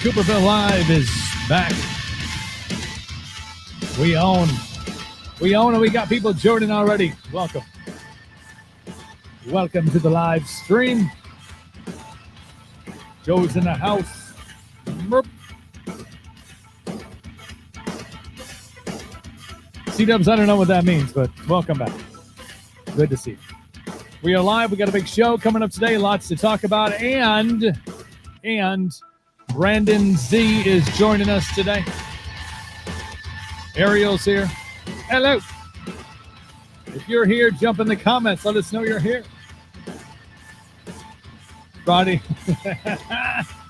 Cooperville Live is back. We own, and we got people joining already. Welcome. Welcome to the live stream. Joe's in the house. Merp. C-dubs, I don't know what that means, but welcome back. Good to see you. We are live. We got a big show coming up today. Lots to talk about. And Brandon Z is joining us today. Ariel's here. Hello. If you're here, jump in the comments. Let us know you're here. Friday.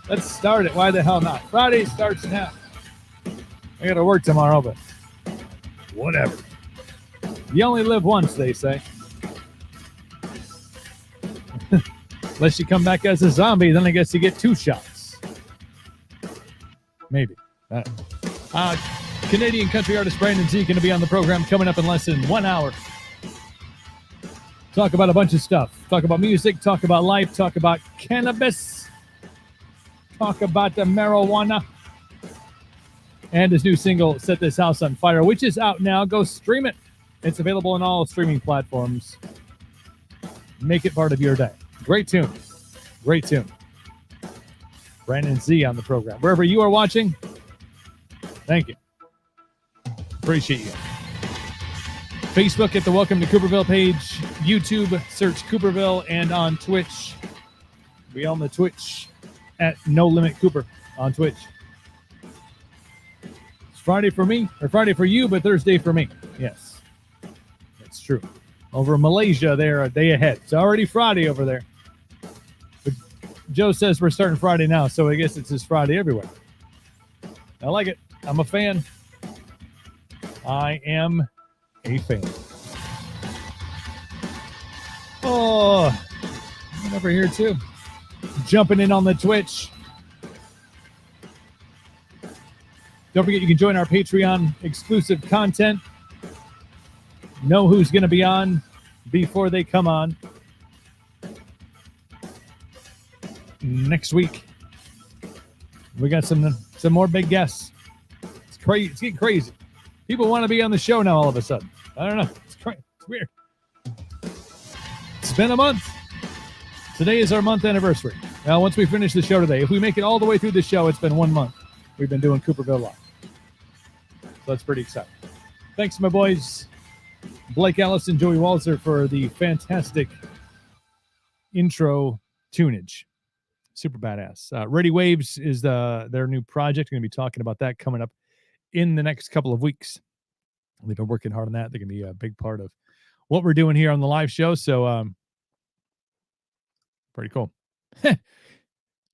Let's start it. Why the hell not? Friday starts now. I got to work tomorrow, but whatever. You only live once, they say. Unless you come back as a zombie, then I guess you get 2 shots. Maybe. Canadian country artist Brandon Z going to be on the program coming up in less than 1 hour. Talk about a bunch of stuff. Talk about music, talk about life, talk about cannabis, talk about the marijuana, and his new single, Set This House on Fire, which is out now. Go stream it. It's available on all streaming platforms. Make it part of your day. Great tune. Great tune. Brandon Z on the program. Wherever you are watching, thank you. Appreciate you. Facebook at the Welcome to Cooperville page. YouTube, search Cooperville, and on Twitch. We on the Twitch at No Limit Cooper on Twitch. It's Friday for me, or Friday for you, but Thursday for me. Yes, it's true. Over in Malaysia, they're a day ahead. It's already Friday over there. But Joe says we're starting Friday now, so I guess it's just Friday everywhere. I like it. I'm a fan. I am a fan. Oh, I'm over here too. Jumping in on the Twitch. Don't forget you can join our Patreon exclusive content. Know who's going to be on before they come on. Next week, we got some more big guests. It's crazy. It's getting crazy. People want to be on the show now all of a sudden. I don't know. It's weird. It's been a month. Today is our month anniversary. Now, once we finish the show today, if we make it all the way through the show, it's been 1 month. We've been doing Cooperville Live. So that's pretty exciting. Thanks, my boys. Blake Ellis and Joey Walzer for the fantastic intro tunage. Super badass. Ready Waves is their new project. We're going to be talking about that coming up in the next couple of weeks. They've been working hard on that. They're going to be a big part of what we're doing here on the live show. So, pretty cool.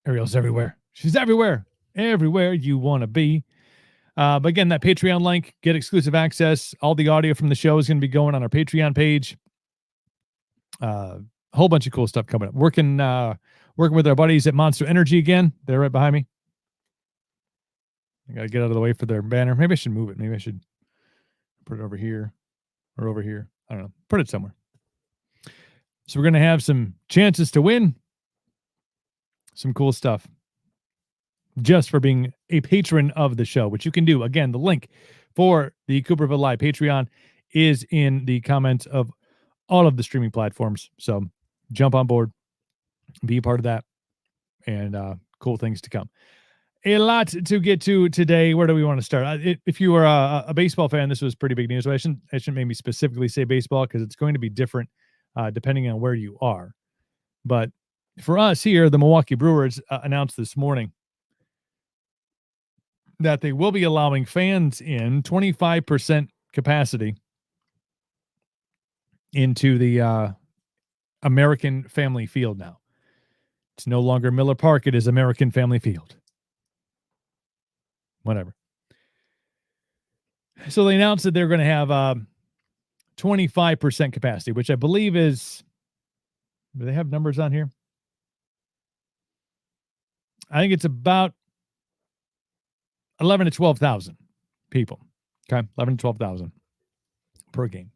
Ariel's everywhere. She's everywhere. Everywhere you want to be. But again, that Patreon link, get exclusive access. All the audio from the show is going to be going on our Patreon page. A whole bunch of cool stuff coming up. Working with our buddies at Monster Energy again. They're right behind me. I got to get out of the way for their banner. Maybe I should move it. Maybe I should put it over here or over here. I don't know. Put it somewhere. So we're going to have some chances to win. Some cool stuff. Just for being a patron of the show, which you can do. Again, the link for the Cooperville Live Patreon is in the comments of all of the streaming platforms. So jump on board, be a part of that, and cool things to come. A lot to get to today. Where do we want to start? If you are a baseball fan, this was pretty big news. I shouldn't maybe specifically say baseball because it's going to be different depending on where you are. But for us here, the Milwaukee Brewers announced this morning that they will be allowing fans in 25% capacity into the American Family Field now. It's no longer Miller Park. It is American Family Field. Whatever. So they announced that they're going to have 25% capacity, which I believe is, do they have numbers on here? I think it's about 11 to 12,000 people. Okay. 11 to 12,000 per game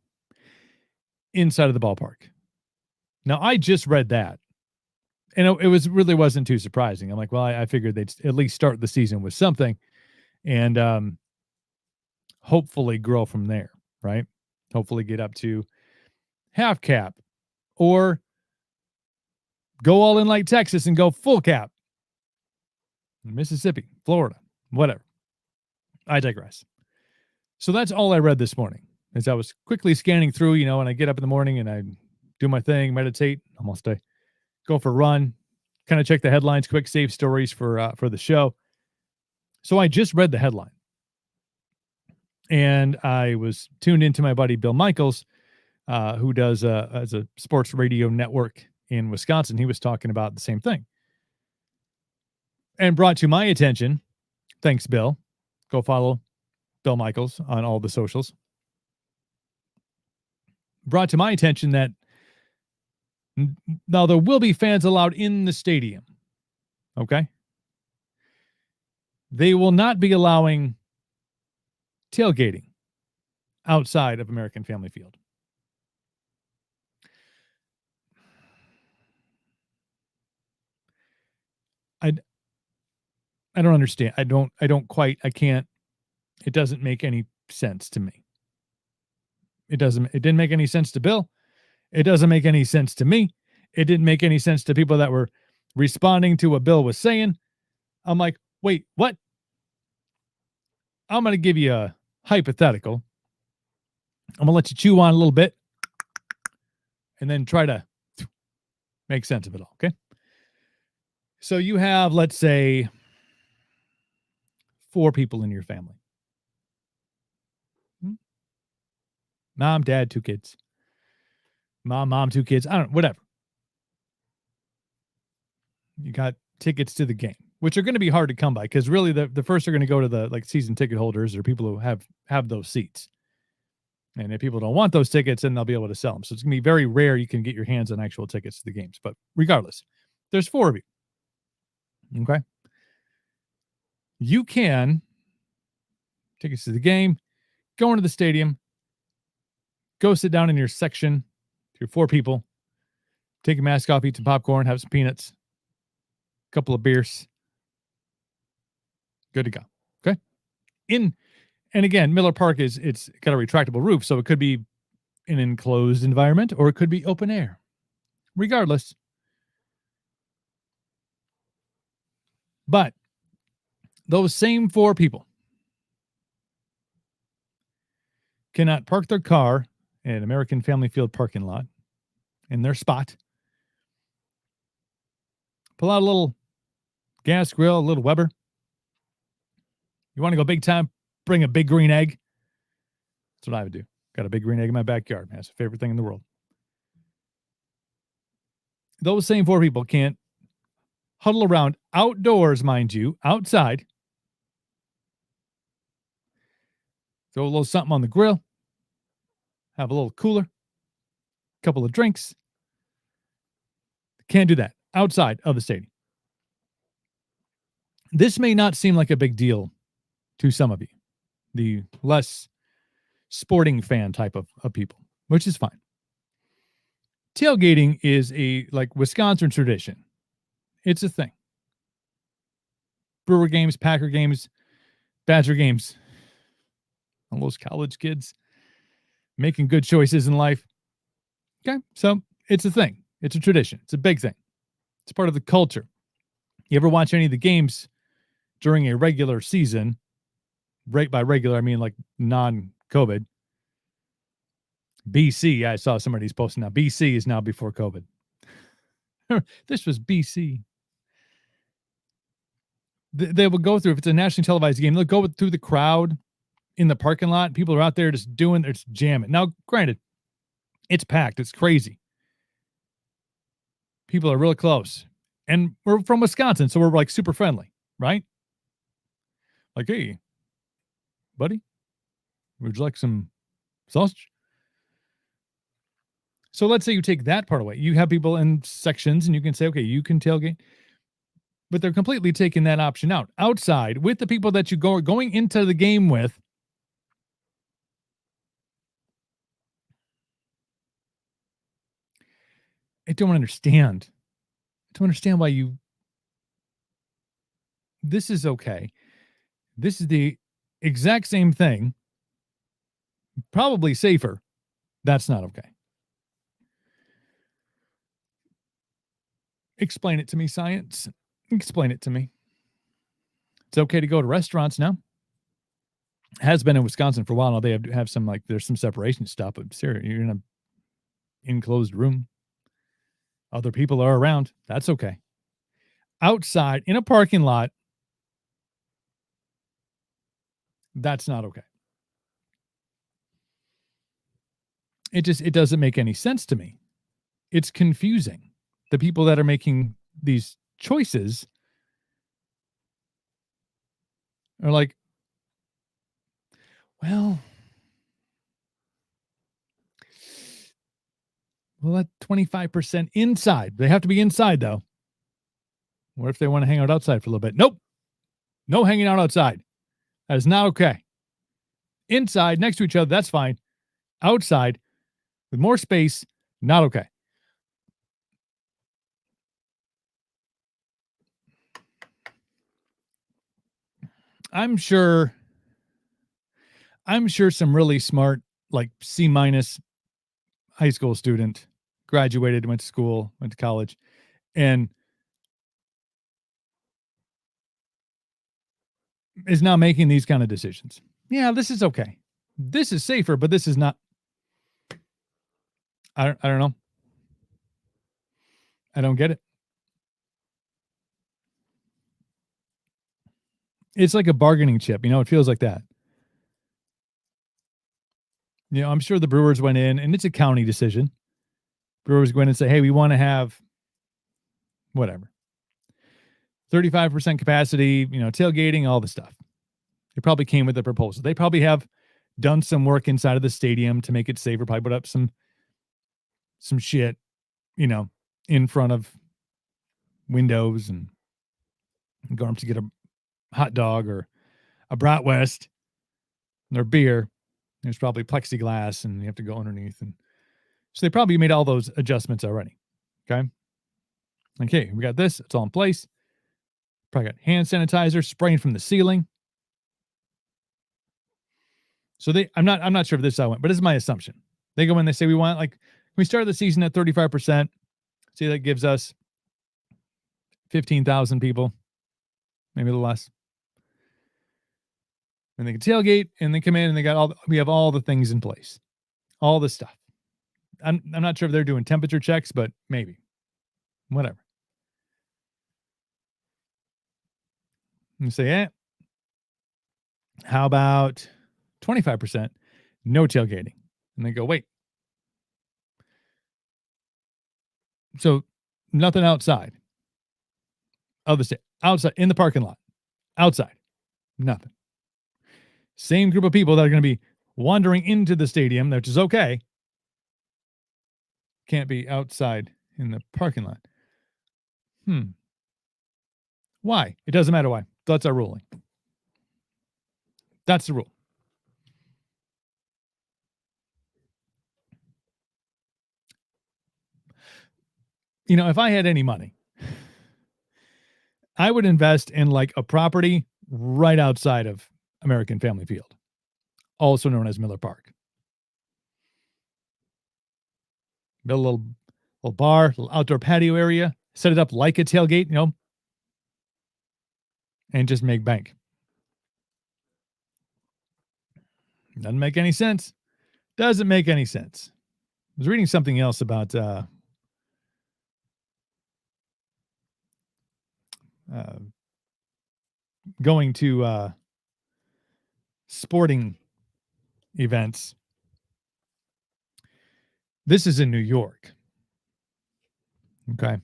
inside of the ballpark. Now, I just read that And it was really wasn't too surprising. I'm like, well, I figured they'd at least start the season with something, and hopefully grow from there, right? Hopefully get up to half cap or go all in like Texas and go full cap. Mississippi, Florida, whatever. I digress. So that's all I read this morning as I was quickly scanning through, and I get up in the morning and I do my thing, meditate, almost I go for a run, kind of check the headlines, quick save stories for the show. So I just read the headline. And I was tuned into my buddy Bill Michaels, who does as a sports radio network in Wisconsin. He was talking about the same thing, and brought to my attention. Thanks, Bill. Go follow Bill Michaels on all the socials. Brought to my attention that now there will be fans allowed in the stadium. Okay, they will not be allowing tailgating outside of American Family Field. I don't understand. I can't, it doesn't make any sense to me. It didn't make any sense to Bill. It doesn't make any sense to me. It didn't make any sense to people that were responding to what Bill was saying. I'm like, wait, what? I'm going to give you a hypothetical. I'm going to let you chew on a little bit and then try to make sense of it all. Okay. So you have, let's say, 4 people in your family. Mom, dad, 2 kids. Mom, 2 kids. I don't know, whatever. You got tickets to the game, which are going to be hard to come by because really the first are going to go to the like season ticket holders or people who have those seats. And if people don't want those tickets, then they'll be able to sell them. So it's going to be very rare you can get your hands on actual tickets to the games. But regardless, there's 4 of you. Okay. You can tickets to the game, go into the stadium, go sit down in your section, your 4 people, take your mask off, eat some popcorn, have some peanuts, a couple of beers. Good to go. Okay. And again, Miller Park it's got a retractable roof, so it could be an enclosed environment or it could be open air. Regardless. But those same 4 people cannot park their car at American Family Field parking lot in their spot. Pull out a little gas grill, a little Weber. You want to go big time? Bring a big green egg. That's what I would do. Got a big green egg in my backyard. That's my favorite thing in the world. Those same 4 people can't huddle around outdoors, mind you, outside. Throw a little something on the grill. Have a little cooler. A couple of drinks. Can't do that outside of the stadium. This may not seem like a big deal to some of you, the less sporting fan type of people, which is fine. Tailgating is a like Wisconsin tradition. It's a thing. Brewer games, Packer games, Badger games. All those college kids making good choices in life. Okay, so it's a thing. It's a tradition. It's a big thing. It's part of the culture. You ever watch any of the games during a regular season? Right, by regular, I mean like non-COVID. BC, I saw somebody's posting now. BC is now before COVID. This was BC. They will go through, if it's a nationally televised game, they'll go through the crowd in the parking lot. People are out there just it's jamming. Now, granted, it's packed. It's crazy. People are really close. And we're from Wisconsin, so we're like super friendly, right? Like, hey, buddy, would you like some sausage? So let's say you take that part away. You have people in sections and you can say, okay, you can tailgate. But they're completely taking that option out. Outside with the people that you going into the game with. I don't understand. to understand why this is okay. This is the exact same thing, probably safer. That's not okay. Explain it to me, science. Explain it to me. It's okay to go to restaurants now. Has been in Wisconsin for a while now. They have some, like, there's some separation stuff, but seriously, you're in an enclosed room. Other people are around. That's okay. Outside in a parking lot, that's not okay. It doesn't make any sense to me. It's confusing. The people that are making these choices are like, well, let 25% inside. They have to be inside, though. What if they want to hang out outside for a little bit? Nope. No hanging out outside. That is not okay. Inside, next to each other, that's fine. Outside, with more space, not okay. I'm sure some really smart, like C- high school student graduated, went to school, went to college, and is now making these kind of decisions. Yeah, this is okay. This is safer, but this is not. I don't know. I don't get it. It's like a bargaining chip. It feels like that. I'm sure the Brewers went in, and it's a county decision. Brewers go in and say, hey, we want to have whatever, 35% capacity, tailgating, all the stuff. They probably came with a proposal. They probably have done some work inside of the stadium to make it safer, probably put up some shit, in front of windows and go up to get a hot dog or a bratwurst or beer. There's probably plexiglass and you have to go underneath. And so they probably made all those adjustments already. Okay, we got this. It's all in place. Probably got hand sanitizer spraying from the ceiling. So I'm not sure if this how it went, but this is my assumption. They go in, they say we started the season at 35%. See, that gives us 15,000 people, maybe a little less. And they can tailgate and they come in and we have all the things in place. All the stuff. I'm not sure if they're doing temperature checks, but maybe. Whatever. And say, how about 25%? No tailgating. And they go, wait. So nothing outside of the state. Outside, in the parking lot. Outside. Nothing. Same group of people that are going to be wandering into the stadium, which is okay. Can't be outside in the parking lot. Why? It doesn't matter why. That's our ruling. That's the rule. If I had any money, I would invest in like a property right outside of American Family Field, also known as Miller Park. Build a little bar, little outdoor patio area, set it up like a tailgate, and just make bank. Doesn't make any sense. Doesn't make any sense. I was reading something else about going to sporting events. This is in New York. Okay.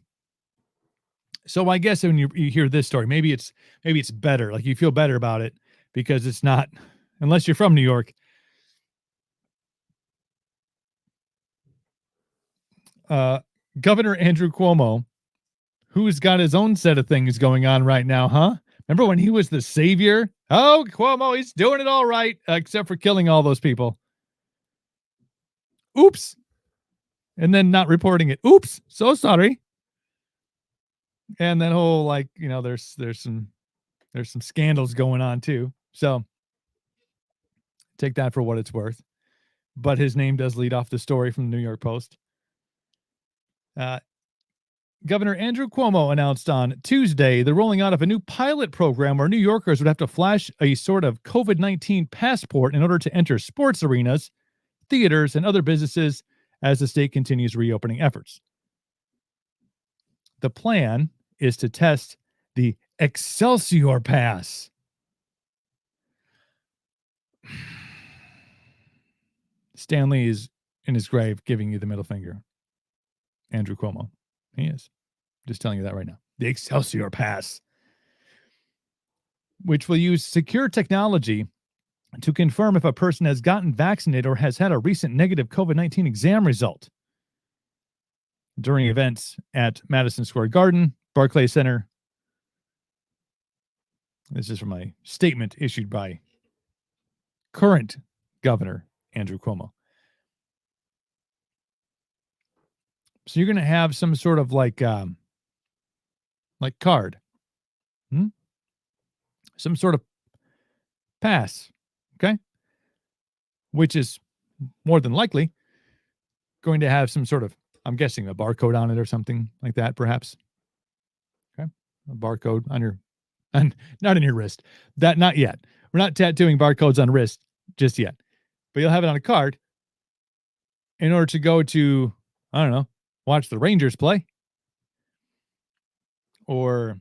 So I guess when you hear this story, maybe it's better. Like you feel better about it because it's not, unless you're from New York. Governor Andrew Cuomo, who's got his own set of things going on right now, huh? Remember when he was the savior? Oh, Cuomo, he's doing it all right, except for killing all those people. Oops. And then not reporting it. Oops. So sorry. And that whole there's some scandals going on too. So take that for what it's worth. But his name does lead off the story from the New York Post. Governor Andrew Cuomo announced on Tuesday the rolling out of a new pilot program where New Yorkers would have to flash a sort of COVID-19 passport in order to enter sports arenas, theaters, and other businesses as the state continues reopening efforts. The plan is to test the Excelsior Pass. Stanley is in his grave giving you the middle finger. Andrew Cuomo. He is. Just telling you that right now. The Excelsior Pass, which will use secure technology to confirm if a person has gotten vaccinated or has had a recent negative COVID-19 exam result during events at Madison Square Garden, Barclays Center. This is from a statement issued by current Governor Andrew Cuomo. So you're going to have some sort of like card, some sort of pass, okay, which is more than likely going to have some sort of, I'm guessing, a barcode on it or something like that, perhaps. Okay, a barcode on your, and not in your wrist. That not yet. We're not tattooing barcodes on wrist just yet, but you'll have it on a card in order to go to, I don't know, watch the Rangers play or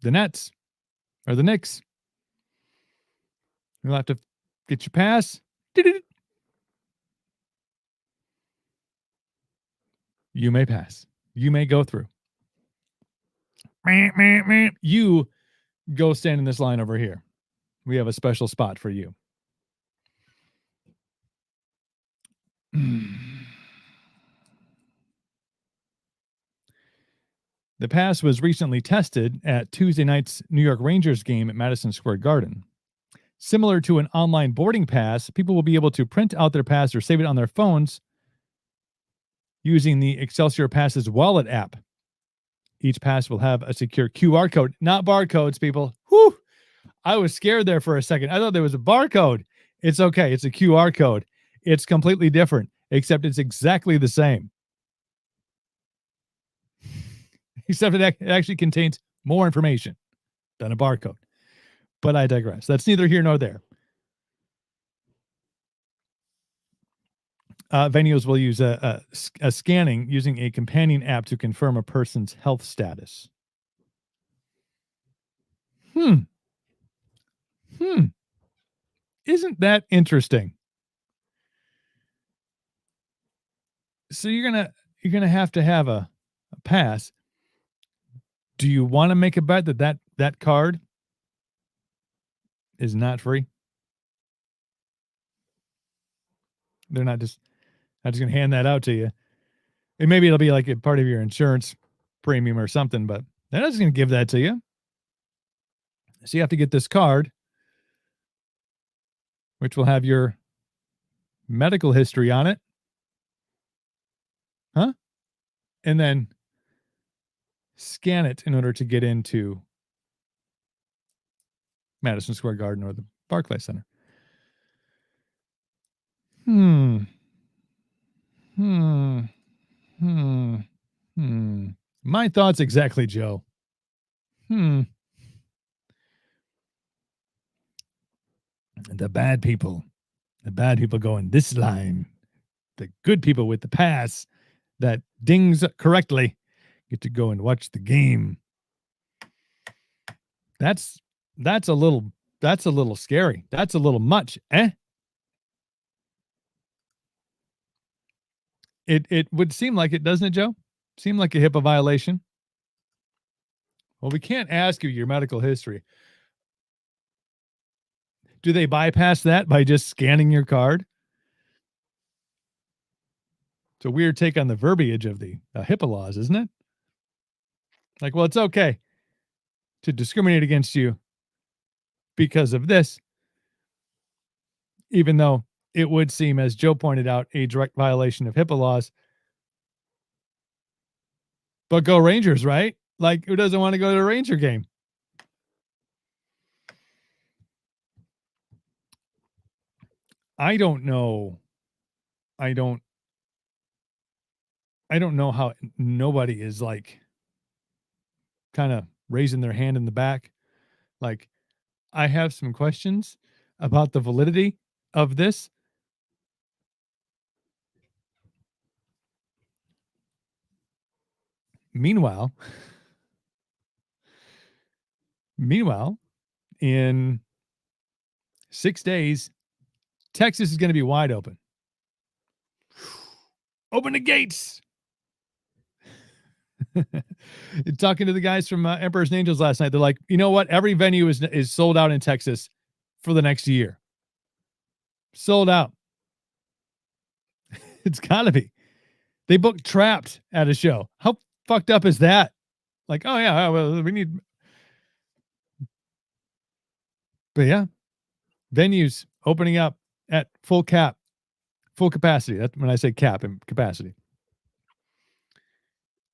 the Nets or the Knicks. You'll have to get your pass. You may pass. You may go through. You go stand in this line over here. We have a special spot for you. The pass was recently tested at Tuesday night's New York Rangers game at Madison Square Garden. Similar to an online boarding pass, people will be able to print out their pass or save it on their phones using the Excelsior Pass's wallet app. Each pass will have a secure QR code, not barcodes, people. Whew! I was scared there for a second. I thought there was a barcode. It's okay. It's a QR code. It's completely different, except it's exactly the same. Except it actually contains more information than a barcode. But I digress. That's neither here nor there. Venues will use a scanning using a companion app to confirm a person's health status. Isn't that interesting? So you're gonna have to have a pass. Do you want to make a bet that card is not free? They're not just going to hand that out to you. And maybe it'll be like a part of your insurance premium or something, but they're not just going to give that to you. So you have to get this card, which will have your medical history on it. And then scan it in order to get into Madison Square Garden or the Barclays Center. My thoughts exactly, Joe. The bad people go in this line. The good people with the pass that dings correctly get to go and watch the game. That's a little scary. That's a little much, eh? It would seem like it, doesn't it, Joe? Seem like a HIPAA violation. Well, we can't ask you your medical history. Do they bypass that by just scanning your card? It's a weird take on the verbiage of the HIPAA laws, isn't it? Like, well, it's okay to discriminate against you because of this, even though it would seem, as Joe pointed out, a direct violation of HIPAA laws. But go Rangers, right? Like, who doesn't want to go to a Ranger game? I don't know. I don't know how nobody is like kind of raising their hand in the back. Like, I have some questions about the validity of this. Meanwhile, in 6 days, Texas is going to be wide open. Open the gates. Talking to the guys from Emperor's and Angels last night, they're like, you know what? Every venue is sold out in Texas for the next year. Sold out. It's got to be. They booked Trapped at a show. How fucked up is that? Like, oh yeah, well, we need. But yeah, venues opening up at full capacity. That's when I say cap and capacity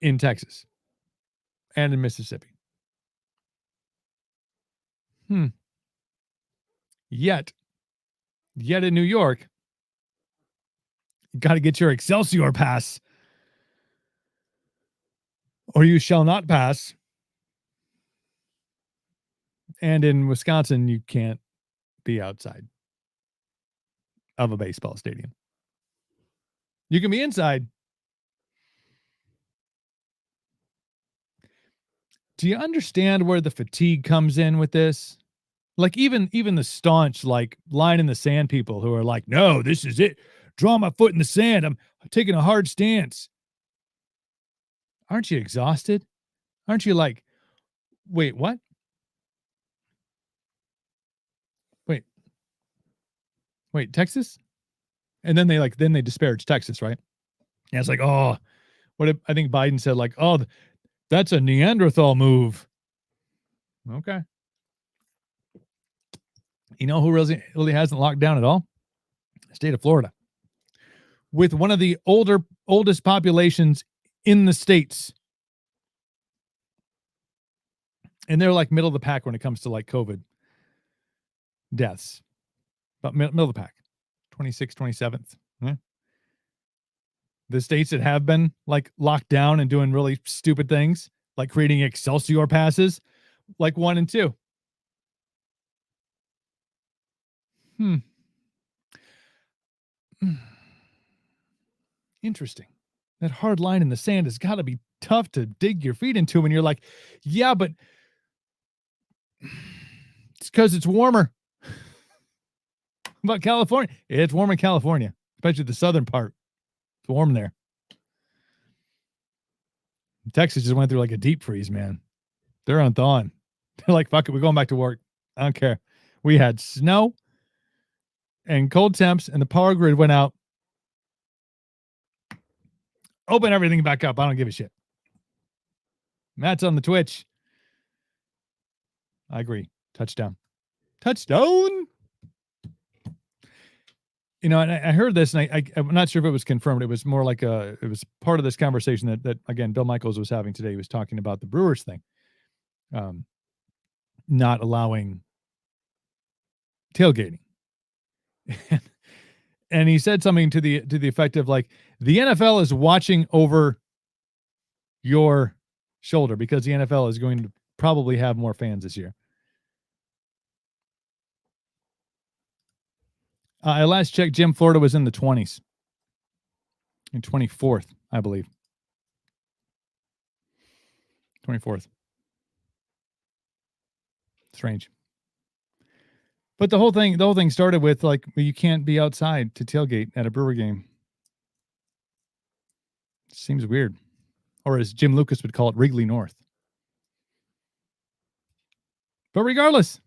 in Texas and in Mississippi. Yet in New York, you got to get your Excelsior pass, or you shall not pass. And in Wisconsin, you can't be outside of a baseball stadium. You can be inside. Do you understand where the fatigue comes in with this? Like even the staunch, like line in the sand people who are like, no, this is it. Draw my foot in the sand. I'm taking a hard stance. Aren't you exhausted? Aren't you like, wait, what? Wait, Texas? And then they disparage Texas, right? And it's like, oh, what if, I think Biden said like, oh, that's a Neanderthal move. Okay. You know who really hasn't locked down at all? The state of Florida. With one of the oldest populations in the states. And they're like middle of the pack when it comes to like COVID deaths. But middle of the pack. 26th, 27th. Yeah. The states that have been like locked down and doing really stupid things, like creating Excelsior passes, like 1 and 2. Interesting. That hard line in the sand has got to be tough to dig your feet into when you're like, yeah, but it's because it's warmer. About California, it's warm in California, especially the southern part. It's warm there. Texas just went through like a deep freeze, man. They're unthawing. They're like, fuck it, we're going back to work. I don't care. We had snow and cold temps, and the power grid went out. Open everything back up. I don't give a shit. Matt's on the Twitch. I agree. Touchdown. Touchdown. You know, and I heard this, and I'm not sure if it was confirmed. It was more like it was part of this conversation that again, Bill Michaels was having today. He was talking about the Brewers thing, not allowing tailgating, and he said something to the effect of like, the NFL is watching over your shoulder because the NFL is going to probably have more fans this year. I last checked, Jim, Florida was in the 20s. In 24th, I believe. 24th. Strange. But the whole thing started with like, you can't be outside to tailgate at a Brewer game. Seems weird. Or as Jim Lucas would call it, Wrigley North. But regardless.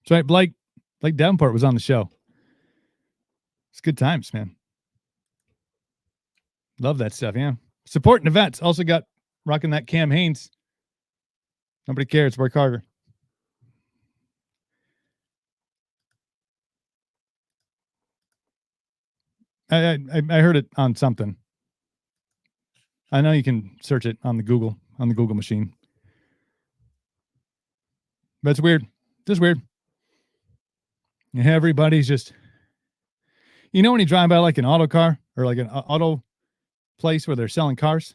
That's right. Blake Davenport was on the show. It's good times, man. Love that stuff, yeah. Supporting events. Also got rocking that Cam Haynes. Nobody cares. Work harder. I heard it on something. I know you can search it on the Google machine. But it's weird. Just weird. Everybody's just, when you drive by like an auto car or like an auto place where they're selling cars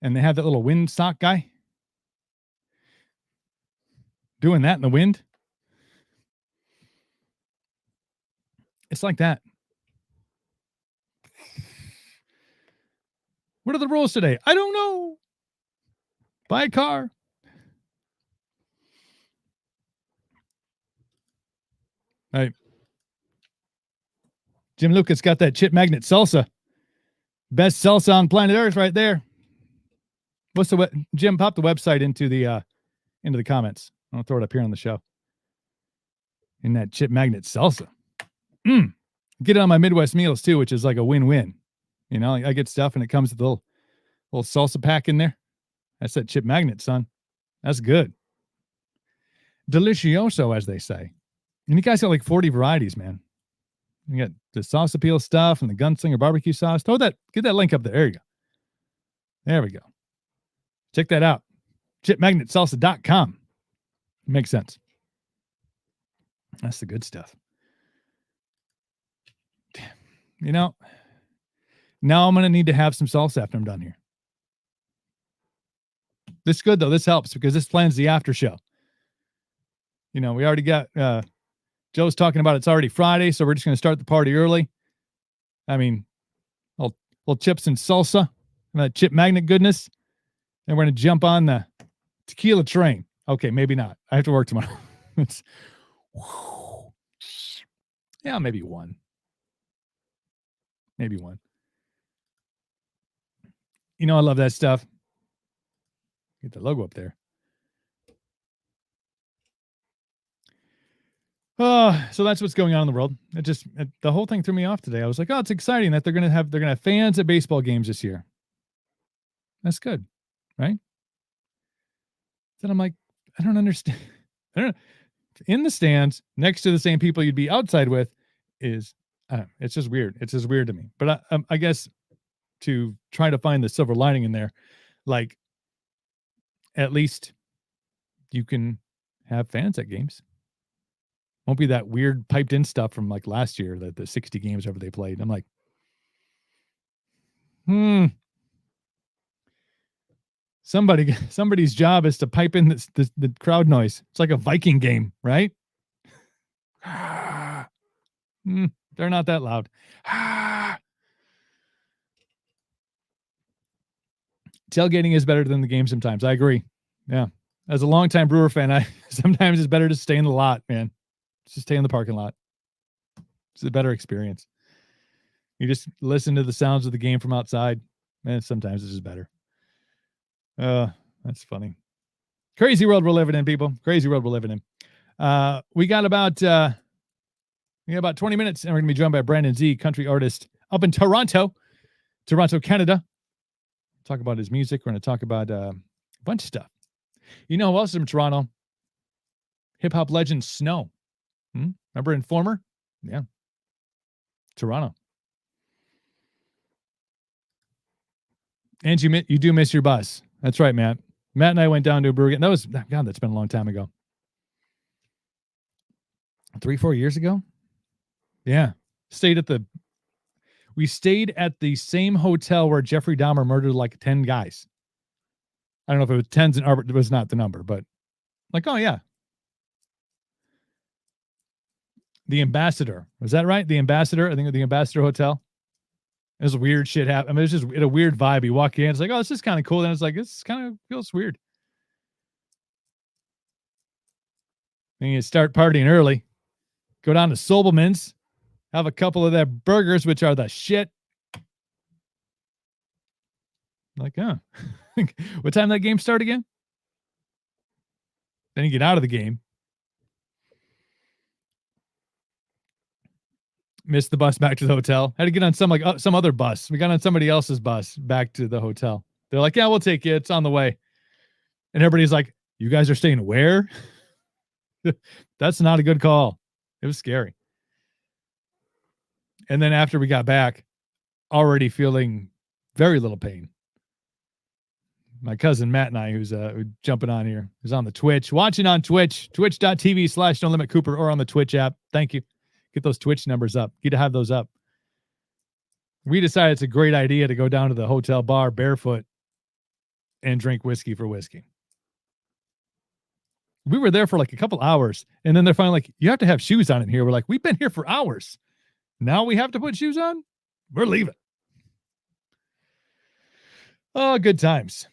and they have that little windsock guy doing that in the wind. It's like that. What are the rules today? I don't know. Buy a car. All right. Jim Lucas got that chip magnet salsa. Best salsa on planet Earth right there. What's the Jim? Pop the website into the comments. I'll throw it up here on the show. In that chip magnet salsa. Get it on my Midwest meals too, which is like a win-win. I get stuff and it comes with a little salsa pack in there. That's that chip magnet, son. That's good. Delicioso, as they say. And you guys got like 40 varieties, man. You got the salsa peel stuff and the gunslinger barbecue sauce. Get that link up there. There you go. There we go. Check that out. Chipmagnetsalsa.com. Makes sense. That's the good stuff. Damn. Now I'm going to need to have some salsa after I'm done here. This is good, though. This helps because this plans the after show. We already got Joe's talking about it's already Friday, so we're just going to start the party early. I mean, little chips and salsa, and that chip magnet goodness. And we're going to jump on the tequila train. Okay, maybe not. I have to work tomorrow. Yeah, maybe one. Maybe one. I love that stuff. Get the logo up there. So that's what's going on in the world. The whole thing threw me off today. I was like, it's exciting that they're gonna have fans at baseball games this year. That's good, right? Then I'm like, I don't understand. I don't know. In the stands next to the same people you'd be outside with it's just weird. It's just weird to me. But I guess to try to find the silver lining in there, like at least you can have fans at games. Won't be that weird piped in stuff from like last year, the 60 games ever they played. I'm like, somebody's job is to pipe in the crowd noise. It's like a Viking game, right? They're not that loud. Tailgating is better than the game sometimes. I agree. Yeah. As a longtime Brewer fan, sometimes it's better to stay in the lot, man. Just stay in the parking lot. It's a better experience. You just listen to the sounds of the game from outside, and sometimes it's just better. That's funny. Crazy world we're living in, people. Crazy world we're living in. We got about 20 minutes, and we're going to be joined by Brandon Z, country artist up in Toronto, Canada. Talk about his music. We're going to talk about a bunch of stuff. Who else is from Toronto? Hip-hop legend Snow. Remember Informer? Yeah. Toronto. And you do miss your bus. That's right, Matt. Matt and I went down to a brewery. That's been a long time ago. 3-4 years ago? Yeah. We stayed at the same hotel where Jeffrey Dahmer murdered like 10 guys. I don't know if it was 10s and it was not the number, but like, oh yeah. The Ambassador. Was that right? The Ambassador? I think the Ambassador Hotel. There's weird shit happen. I mean, it's just a weird vibe. You walk in, it's like, this is kind of cool. Then it's like, this kind of feels weird. Then you start partying early. Go down to Sobelman's. Have a couple of their burgers, which are the shit. Like, what time did that game start again? Then you get out of the game. Missed the bus back to the hotel. Had to get on some other bus. We got on somebody else's bus back to the hotel. They're like, yeah, we'll take you. It's on the way. And everybody's like, you guys are staying where? That's not a good call. It was scary. And then after we got back, already feeling very little pain. My cousin Matt and I, who's jumping on here, is on the Twitch, watching on Twitch, twitch.tv/No Limit Cooper, or on the Twitch app. Thank you. Get those Twitch numbers up. Get to have those up. We decided it's a great idea to go down to the hotel bar barefoot and drink whiskey for whiskey. We were there for like a couple hours, and then they're finally like, you have to have shoes on in here. We're like, we've been here for hours. Now we have to put shoes on? We're leaving. Oh, good times.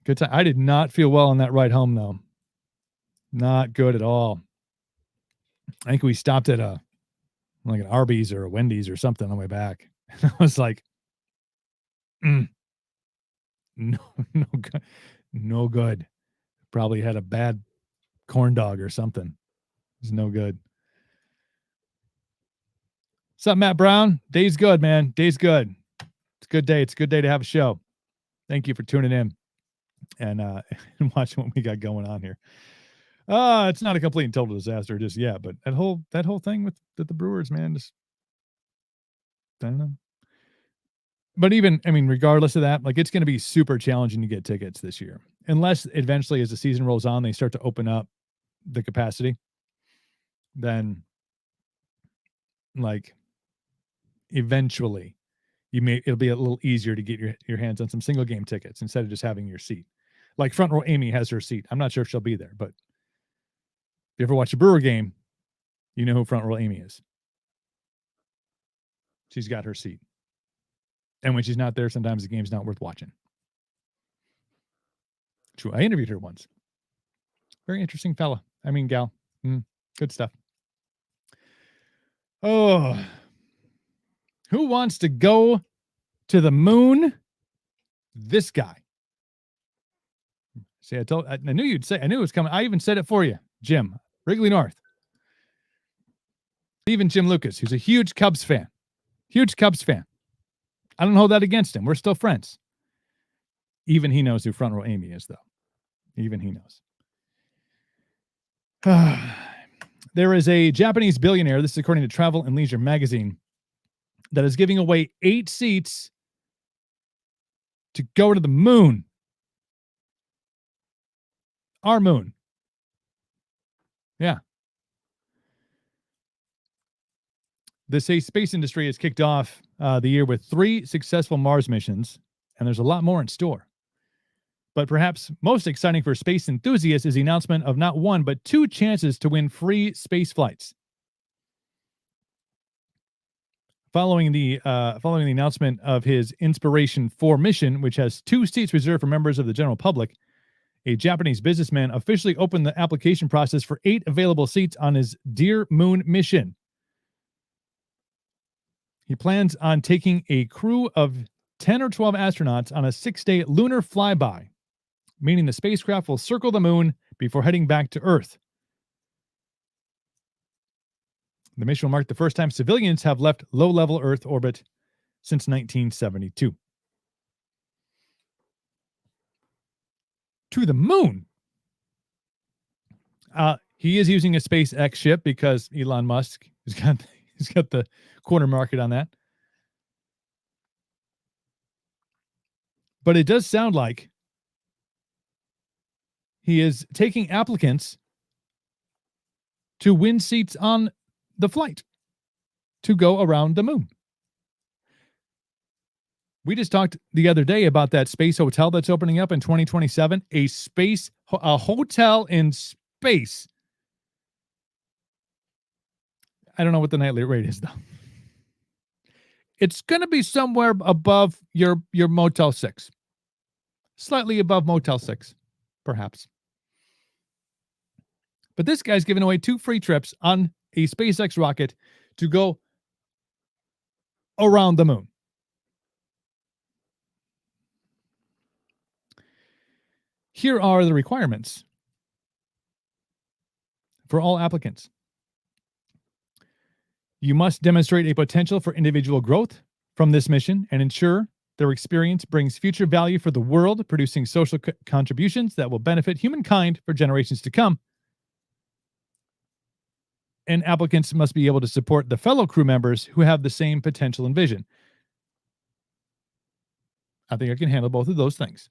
Good time. I did not feel well on that ride home, though. Not good at all. I think we stopped at like an Arby's or a Wendy's or something on the way back. I was like, no, good. No good. Probably had a bad corn dog or something. It's no good. What's up, Matt Brown? Day's good, man. Day's good. It's a good day. It's a good day to have a show. Thank you for tuning in and watching what we got going on here. It's not a complete and total disaster just yet, but that whole thing with the Brewers, man, just I don't know. But even, I mean, regardless of that, like it's going to be super challenging to get tickets this year, unless eventually, as the season rolls on, they start to open up the capacity. Then, like, eventually, it'll be a little easier to get your hands on some single game tickets instead of just having your seat. Like Front Row Amy has her seat. I'm not sure if she'll be there, but if you ever watch a Brewer game, you know who Front Row Amy is. She's got her seat. And when she's not there, sometimes the game's not worth watching. True. I interviewed her once. Very interesting fella. I mean, gal. Good stuff. Oh. Who wants to go to the moon? This guy. See, I knew you'd say, I knew it was coming. I even said it for you, Jim. Wrigley North. Even Jim Lucas, who's a huge Cubs fan. Huge Cubs fan. I don't hold that against him. We're still friends. Even he knows who Front Row Amy is, though. Even he knows. There is a Japanese billionaire, this is according to Travel and Leisure magazine, that is giving away 8 seats to go to the moon. Our moon. Yeah. The space industry has kicked off the year with 3 successful Mars missions, and there's a lot more in store. But perhaps most exciting for space enthusiasts is the announcement of not 1, but 2 chances to win free space flights. Following the announcement of his Inspiration 4 mission, which has 2 seats reserved for members of the general public, a Japanese businessman officially opened the application process for 8 available seats on his Dear Moon mission. He plans on taking a crew of 10 or 12 astronauts on a 6-day lunar flyby, meaning the spacecraft will circle the moon before heading back to Earth. The mission will mark the first time civilians have left low-level Earth orbit since 1972. To the moon. He is using a SpaceX ship because Elon Musk has got the corner market on that. But it does sound like he is taking applicants to win seats on the flight to go around the moon. We just talked the other day about that space hotel that's opening up in 2027. A hotel in space. I don't know what the nightly rate is, though. It's going to be somewhere above your Motel 6. Slightly above Motel 6, perhaps. But this guy's giving away 2 free trips on a SpaceX rocket to go around the moon. Here are the requirements for all applicants. You must demonstrate a potential for individual growth from this mission and ensure their experience brings future value for the world, producing social contributions that will benefit humankind for generations to come. and applicants must be able to support the fellow crew members who have the same potential and vision. I think I can handle both of those things.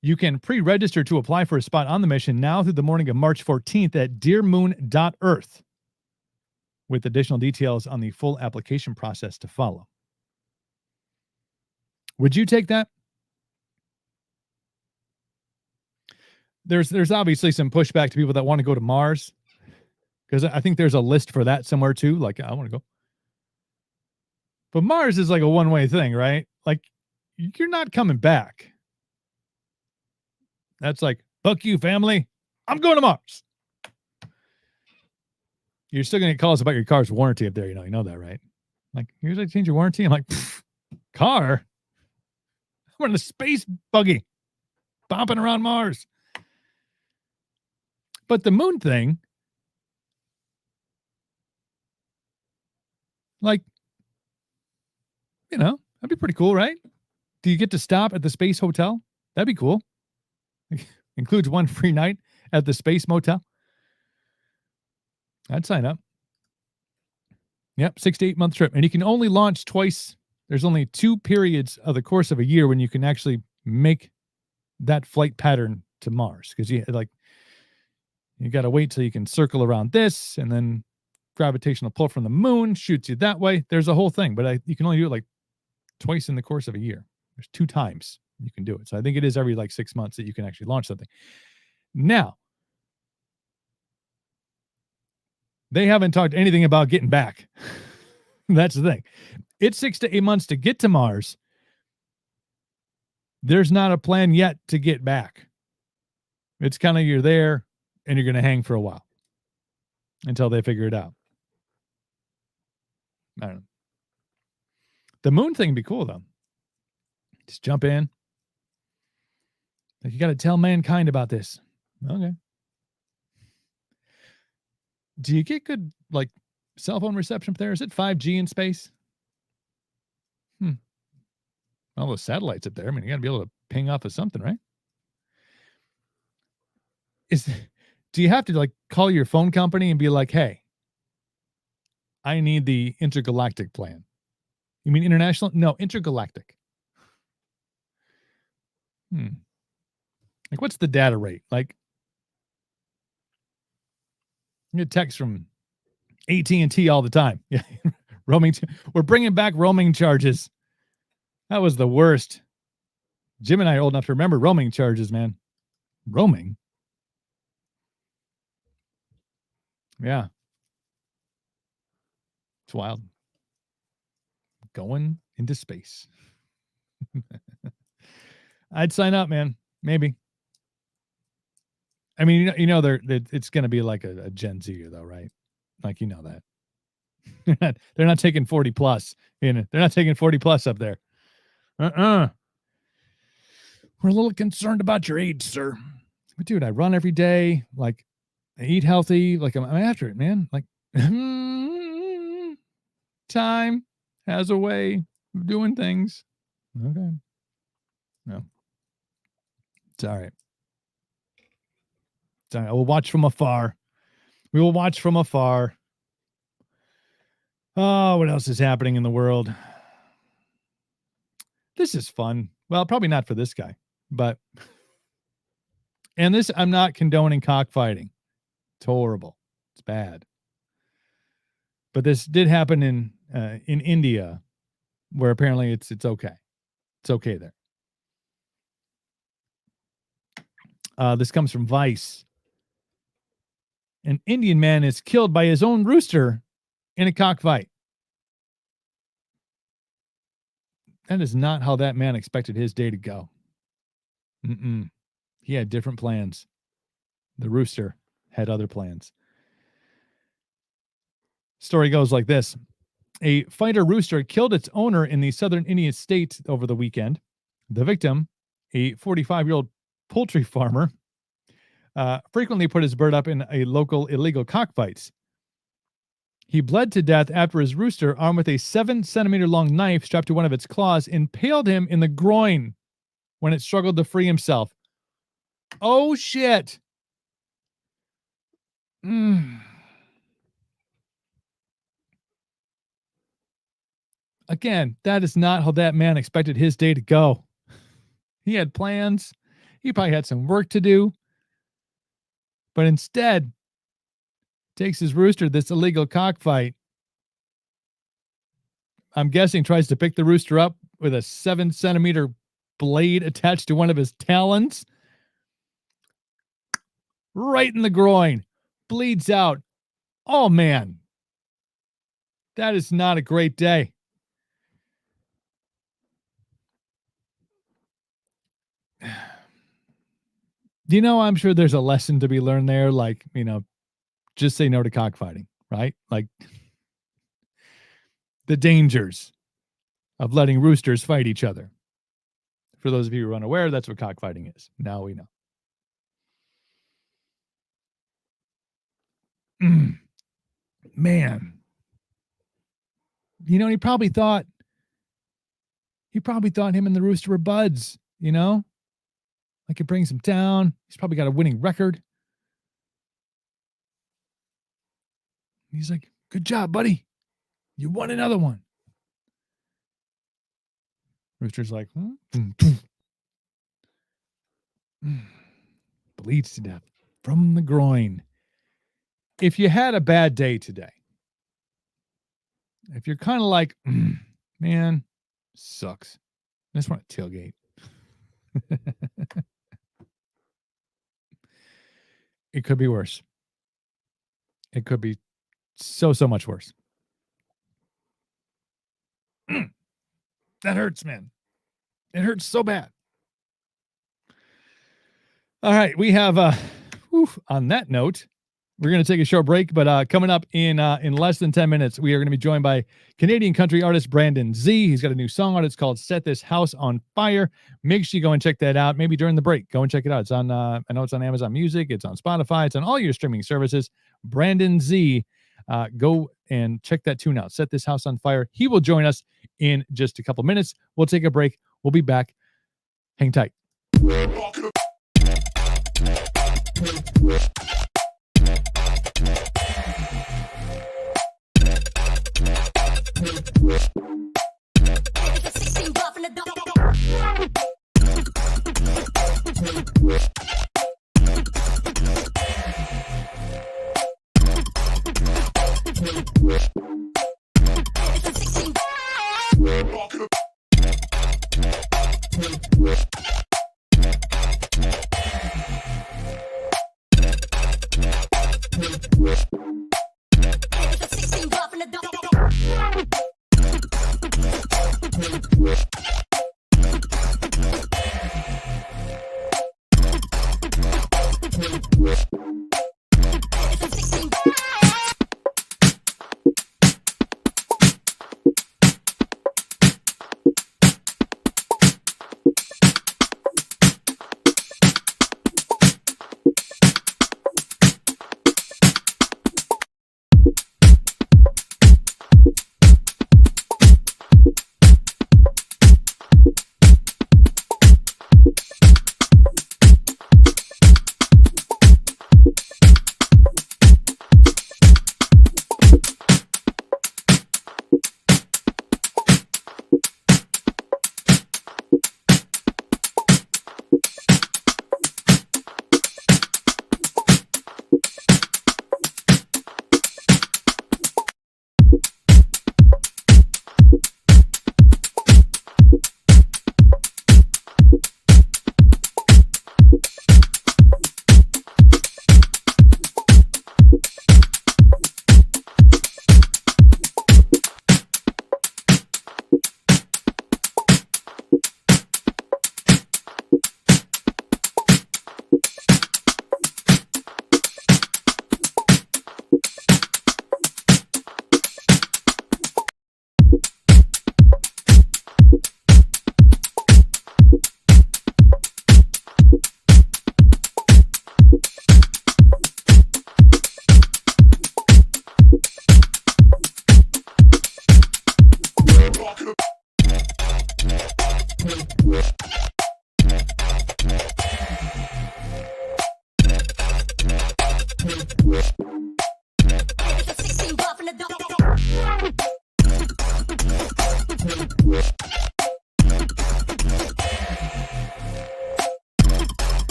You can pre-register to apply for a spot on the mission now through the morning of March 14th at dearmoon.earth, with additional details on the full application process to follow. Would you take that? There's obviously some pushback to people that want to go to Mars, because I think there's a list for that somewhere too. Like, I want to go. But Mars is like a one-way thing, right? Like, you're not coming back. That's like, fuck you, family. I'm going to Mars. You're still going to get calls about your car's warranty up there. You know that, right? Like, here's how to change your warranty. I'm like, car? I'm in a space buggy, bopping around Mars. But the moon thing, like, that'd be pretty cool, right? Do you get to stop at the space hotel? That'd be cool. Includes one free night at the space motel. I'd sign up. Yep, 6 to 8 month trip. And you can only launch twice. There's only 2 periods of the course of a year when you can actually make that flight pattern to Mars. Because you got to wait till you can circle around this, and then gravitational pull from the moon shoots you that way. There's a whole thing, but you can only do it like twice in the course of a year. There's 2 times you can do it. So I think it is every like 6 months that you can actually launch something. Now, they haven't talked anything about getting back. That's the thing. It's 6 to 8 months to get to Mars. There's not a plan yet to get back. It's kind of you're there and you're going to hang for a while until they figure it out. I don't know. The moon thing would be cool, though. Just jump in. Like, you got to tell mankind about this. Okay. Do you get good, like, cell phone reception up there? Is it 5G in space? All those satellites up there. I mean, you got to be able to ping off of something, right? Do you have to, like, call your phone company and be like, hey, I need the intergalactic plan? You mean international? No, intergalactic. Like, what's the data rate? Like, you get texts from AT&T all the time. Yeah, roaming. We're bringing back roaming charges. That was the worst. Jim and I are old enough to remember roaming charges, man. Roaming? Yeah. It's wild. Going into space. I'd sign up, man. Maybe. I mean, it's going to be like a Gen Z, though, right? Like, you know that. They're not taking 40 plus. They're not taking 40 plus up there. We're a little concerned about your age, sir. But dude, I run every day. Like, I eat healthy. Like, I'm after it, man. Like, time has a way of doing things. Okay. No. It's all right. It's all right. We'll watch from afar. We will watch from afar. Oh, what else is happening in the world? This is fun. Well, probably not for this guy, but, and this, I'm not condoning cockfighting. It's horrible. It's bad. But this did happen in India, where apparently it's okay. It's okay there. This comes from Vice. An Indian man is killed by his own rooster in a cockfight. That is not how that man expected his day to go. He had different plans. The rooster had other plans. Story goes like this. A fighter rooster killed its owner in the southern Indian state over the weekend. The victim, a 45-year-old poultry farmer, frequently put his bird up in a local illegal cockfights. He bled to death after his rooster, armed with a 7-centimeter-long knife strapped to one of its claws, impaled him in the groin when it struggled to free himself. Oh, shit. Again, that is not how that man expected his day to go. He had plans. He probably had some work to do. But instead, takes his rooster this illegal cockfight. I'm guessing tries to pick the rooster up with a 7-centimeter blade attached to one of his talons. Right in the groin. Bleeds out. Oh, man. That is not a great day. I'm sure there's a lesson to be learned there. Like, just say no to cockfighting, right? Like the dangers of letting roosters fight each other. For those of you who are unaware, that's what cockfighting is. Now we know. Man. He probably thought him and the rooster were buds, Like it brings him down. He's probably got a winning record. He's like, good job, buddy. You won another one. Rooster's like, bleeds to death from the groin. If you had a bad day today, if you're kind of like, man, sucks. I just want to tailgate. It could be worse. It could be so much worse. That hurts, man. It hurts so bad. All right, we have on that note, we're going to take a short break, but coming up in less than 10 minutes, we are going to be joined by Canadian country artist Brandon Z. He's got a new song out. It's called Set This House on Fire. Make sure you go and check that out. Maybe during the break, go and check it out. It's on, I know it's on Amazon Music. It's on Spotify. It's on all your streaming services. Brandon Z. Go and check that tune out. Set This House on Fire. He will join us in just a couple minutes. We'll take a break. We'll be back. Hang tight.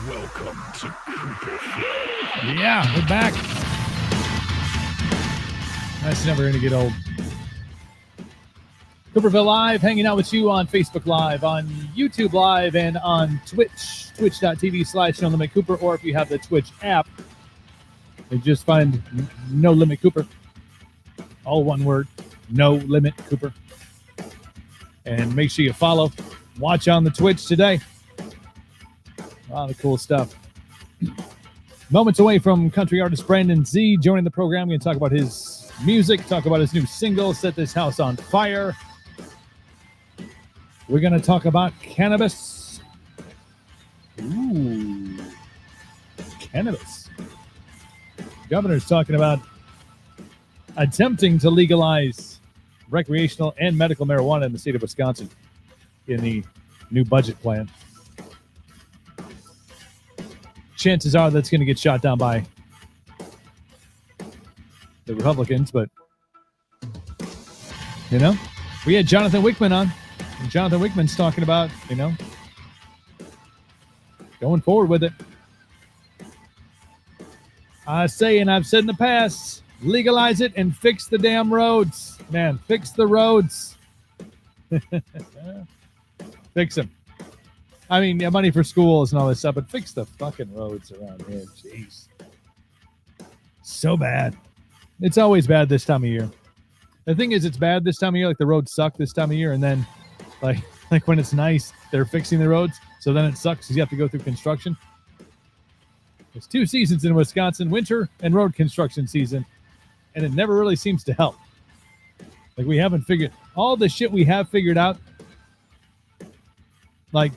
Welcome to Cooperville. Yeah, we're back. That's never going to get old. Cooperville Live, hanging out with you on Facebook Live, on YouTube Live, and on Twitch, twitch.tv/No Limit Cooper, or if you have the Twitch app, you just find No Limit Cooper. All one word, No Limit Cooper. And make sure you follow. Watch on the Twitch today. A lot of cool stuff. Moments away from country artist Brandon Z joining the program. We're going to talk about his music, talk about his new single, Set This House on Fire. We're going to talk about cannabis. Ooh. Cannabis. The governor's talking about attempting to legalize recreational and medical marijuana in the state of Wisconsin in the new budget plan. Chances are that's going to get shot down by the Republicans, but, you know, we had Jonathan Wickman on, and Jonathan Wickman's talking about, you know, going forward with it. I say, and I've said in the past, legalize it and fix the damn roads. Man, fix the roads. Fix them. I mean, yeah, money for schools and all this stuff, but fix the fucking roads around here. Jeez. So bad. It's always bad this time of year. The thing is, it's bad this time of year, like the roads suck this time of year, and then like when it's nice, they're fixing the roads, so then it sucks because you have to go through construction. There's two seasons in Wisconsin, winter and road construction season, and it never really seems to help. Like, we haven't figured all the shit we have figured out. Like,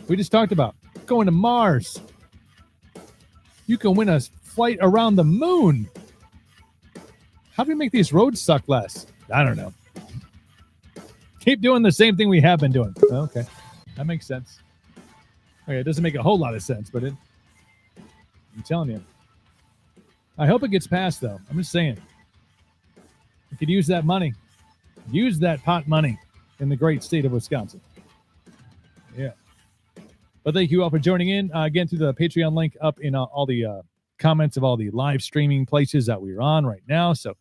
we just talked about going to Mars. You can win a flight around the moon. How do we make these roads suck less? I don't know. Keep doing the same thing we have been doing. Okay. That makes sense. Okay, it doesn't make a whole lot of sense, but I'm telling you. I hope it gets passed, though. I'm just saying. We could use that money. Use that pot money in the great state of Wisconsin. Yeah. But thank you all for joining in. Again, through the Patreon link up in all the comments of all the live streaming places that we're on right now. So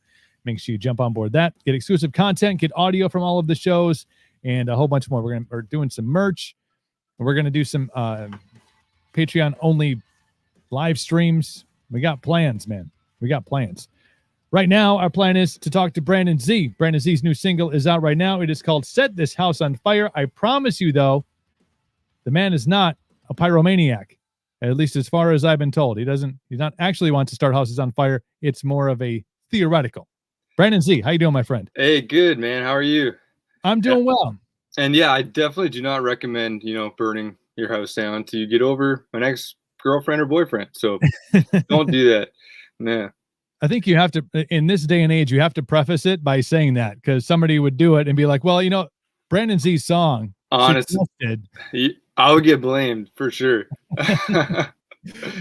make sure you jump on board that. Get exclusive content, get audio from all of the shows, and a whole bunch more. We're doing some merch. We're going to do some Patreon-only live streams. We got plans, man. We got plans. Right now, our plan is to talk to Brandon Z. Brandon Z's new single is out right now. It is called Set This House on Fire. I promise you, though, the man is not a pyromaniac, at least as far as I've been told. He's not actually want to start houses on fire. It's more of a theoretical. Brandon Z, how you doing, my friend? Hey, good, man. How are you? I'm doing well. And yeah, I definitely do not recommend, burning your house down till you get over an ex-girlfriend or boyfriend. So don't do that. Yeah. I think you have to, in this day and age, you have to preface it by saying that, because somebody would do it and be like, well, Brandon Z's song. Honestly, I would get blamed for sure.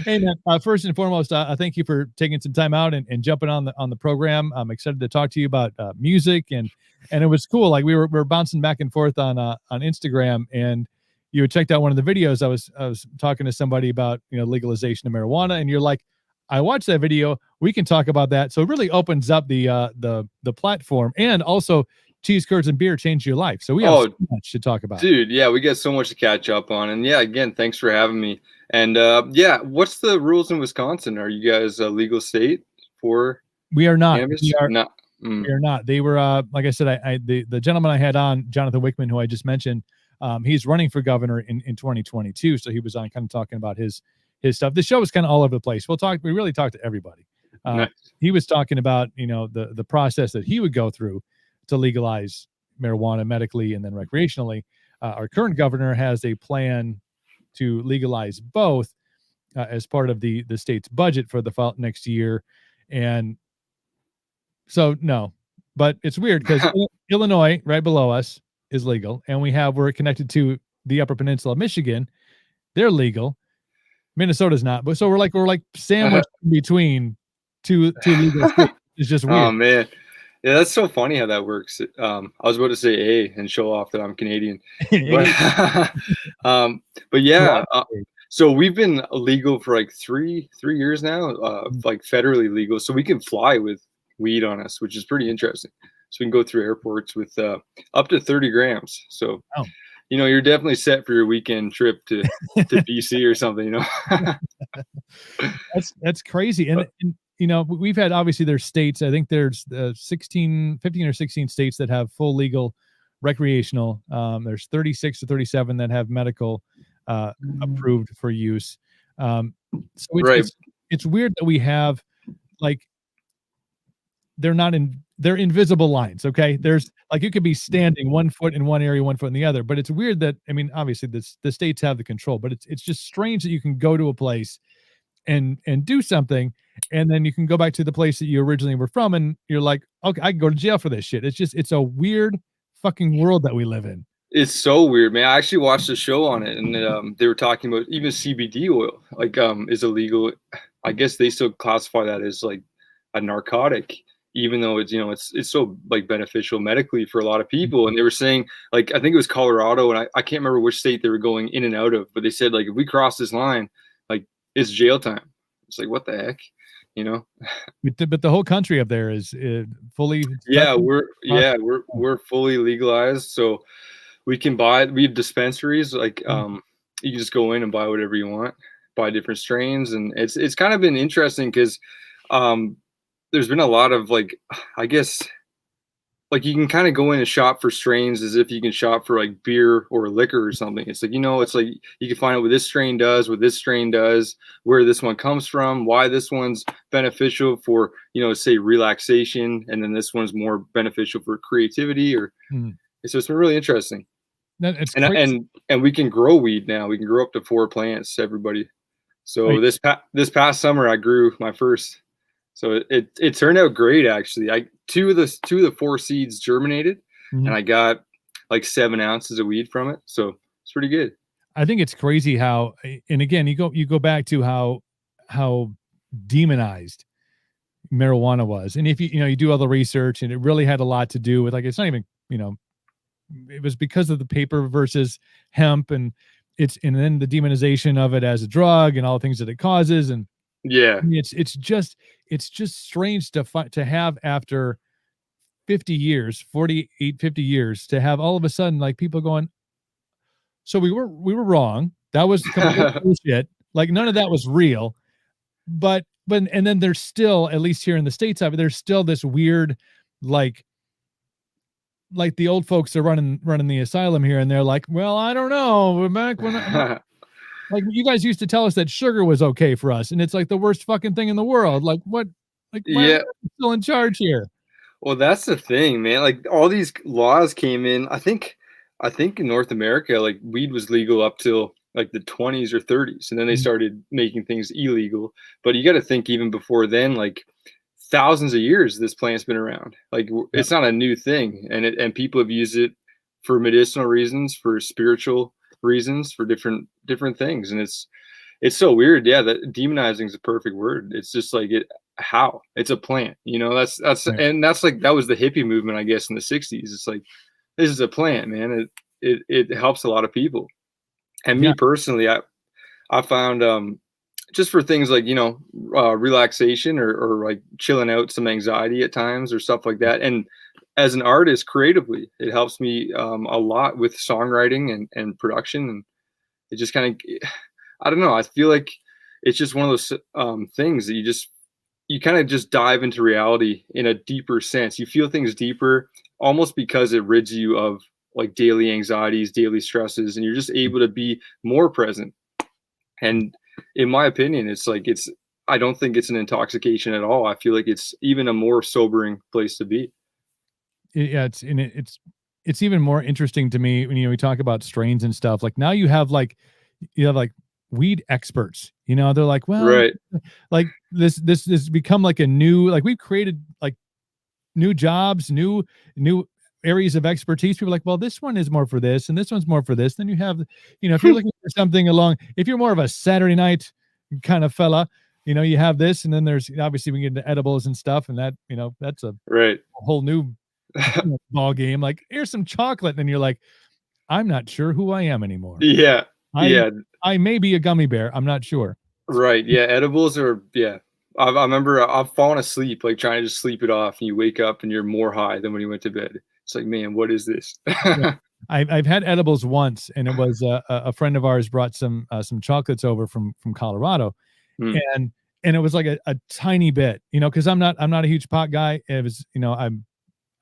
Hey, man, first and foremost, thank you for taking some time out and jumping on the program. I'm excited to talk to you about music, and it was cool. Like we were bouncing back and forth on Instagram, and you had checked out one of the videos. I was talking to somebody about legalization of marijuana, and you're like, I watched that video. We can talk about that. So it really opens up the platform, and also cheese curds and beer changed your life. So we have so much to talk about. Dude, yeah, we got so much to catch up on. And yeah, again, thanks for having me. And yeah, what's the rules in Wisconsin? Are you guys a legal state for We are not. cannabis? We are not. We are not. They were like I said, the gentleman I had on, Jonathan Wickman, who I just mentioned, he's running for governor in 2022. So he was on kind of talking about his stuff. The show was kind of all over the place. We really talked to everybody. Nice. He was talking about, the process that he would go through to legalize marijuana medically and then recreationally. Our current governor has a plan to legalize both as part of the state's budget for the next year. And so, no, but it's weird because Illinois, right below us, is legal. And we're connected to the Upper Peninsula of Michigan. They're legal. Minnesota's not. But so we're like sandwiched in between two legal states. It's just weird. Oh, man. Yeah, that's so funny how that works. I was about to say A and show off that I'm Canadian. But yeah, so we've been legal for like three years now, like federally legal. So we can fly with weed on us, which is pretty interesting. So we can go through airports with up to 30 grams. So, you're definitely set for your weekend trip to BC or something, That's crazy. And we've had, obviously there's states, I think there's 15 or 16 states that have full legal recreational. There's 36 to 37 that have medical approved for use. So it's weird that we have, like, they're invisible lines. Okay. There's like, you could be standing 1 foot in one area, 1 foot in the other, but it's weird that, obviously the states have the control, but it's just strange that you can go to a place and do something, and then you can go back to the place that you originally were from, and you're like, okay, I can go to jail for this shit. It's a weird fucking world that we live in. It's so weird, man. I actually watched a show on it, and they were talking about even CBD oil, like, is illegal. I guess they still classify that as like a narcotic, even though it's it's so like beneficial medically for a lot of people. And they were saying, like, I think it was Colorado, and I can't remember which state they were going in and out of, but they said, like, if we cross this line, like, it's jail time. It's like, what the heck, But the whole country up there is fully. Yeah, we're fully legalized, so we can buy. We have dispensaries, like, you can just go in and buy whatever you want, buy different strains, and it's kind of been interesting because there's been a lot of, like, I guess, like, you can kind of go in and shop for strains as if you can shop for like beer or liquor or something. It's like, it's like you can find out what this strain does, where this one comes from, why this one's beneficial for, say relaxation, and then this one's more beneficial for creativity, or so it's been really interesting. And we can grow weed now. We can grow up to 4 plants, everybody. So this past summer I grew my first. So it turned out great, actually. Two of the 4 seeds germinated, and I got like 7 ounces of weed from it. So it's pretty good. I think it's crazy how, and again, you go back to how demonized marijuana was. And if you do all the research, and it really had a lot to do with, like, it's not even, it was because of the paper versus hemp, and then the demonization of it as a drug and all the things that it causes. And Yeah. I mean, it's just strange to have, after 50 years, 48, 50 years, to have all of a sudden, like, people going, so we were wrong. That was complete bullshit. Like, none of that was real. But and then there's still, at least here in the States of it, there's still this weird, like the old folks are running the asylum here, and they're like, well, I don't know. Back when like, you guys used to tell us that sugar was okay for us, and it's like the worst fucking thing in the world. Like, what? Like, why am Yeah. I still in charge here? Well, that's the thing, man. Like all these laws came in. I think in North America, like weed was legal up till like the 20s or 30s, and then they Mm, started making things illegal. But you got to think even before then, like thousands of years, this plant's been around. Like yeah, it's not a new thing, and people have used it for medicinal reasons, for spiritual reasons, for different things, and it's so weird. Yeah, that demonizing is a perfect word. It's just like it how it's a plant, that's right. and that's like that was the hippie movement, I guess, in the 60s. It's like this is a plant, man. It helps a lot of people. And me Yeah, personally, I found just for things like relaxation or like chilling out some anxiety at times or stuff like that. And as an artist creatively, it helps me a lot with songwriting and production. And it just kind of, I don't know. I feel like it's just one of those things that you kind of just dive into reality in a deeper sense. You feel things deeper, almost because it rids you of like daily anxieties, daily stresses, and you're just able to be more present. And in my opinion, I don't think it's an intoxication at all. I feel like it's even a more sobering place to be. yeah. It's even more interesting to me when we talk about strains and stuff. Like, now you have like weed experts. They're like, well, Right. like, this become like a new, like, we've created like new jobs, new areas of expertise. People are like, well, this one is more for this, and this one's more for this. Then you have, if you're looking for something along, if you're more of a Saturday night kind of fella, you have this, and then there's, obviously, we get into edibles and stuff, and that, that's a Right. whole new ball game. Like, here's some chocolate, and then you're like, I'm not sure who I am anymore. Yeah. I Yeah. I may be a gummy bear. I'm not sure. Right. Yeah. Edibles are, yeah. I remember I've fallen asleep, like trying to just sleep it off, and you wake up and you're more high than when you went to bed. It's like, man, what is this? Yeah. I've had edibles once, and it was a friend of ours brought some chocolates over from Colorado, Mm, and it was like a tiny bit, because I'm not a huge pot guy. It was, I'm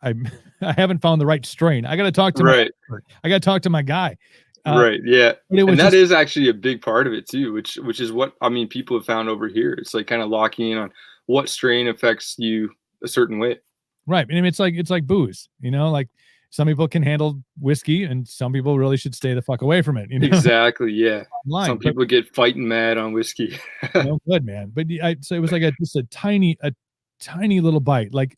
I haven't found the right strain. I got to talk to my right. expert. I got to talk to my guy. Uh, Right. Yeah. but it And was that just is actually a big part of it too, which is what I mean people have found over here. It's like kind of locking in on what strain affects you a certain way. right. I mean, it's like booze. Like, some people can handle whiskey, and some people really should stay the fuck away from it. Exactly. Yeah. Some Online, but people get fighting mad on whiskey. no good, man. But so it was like just a tiny little bite. Like,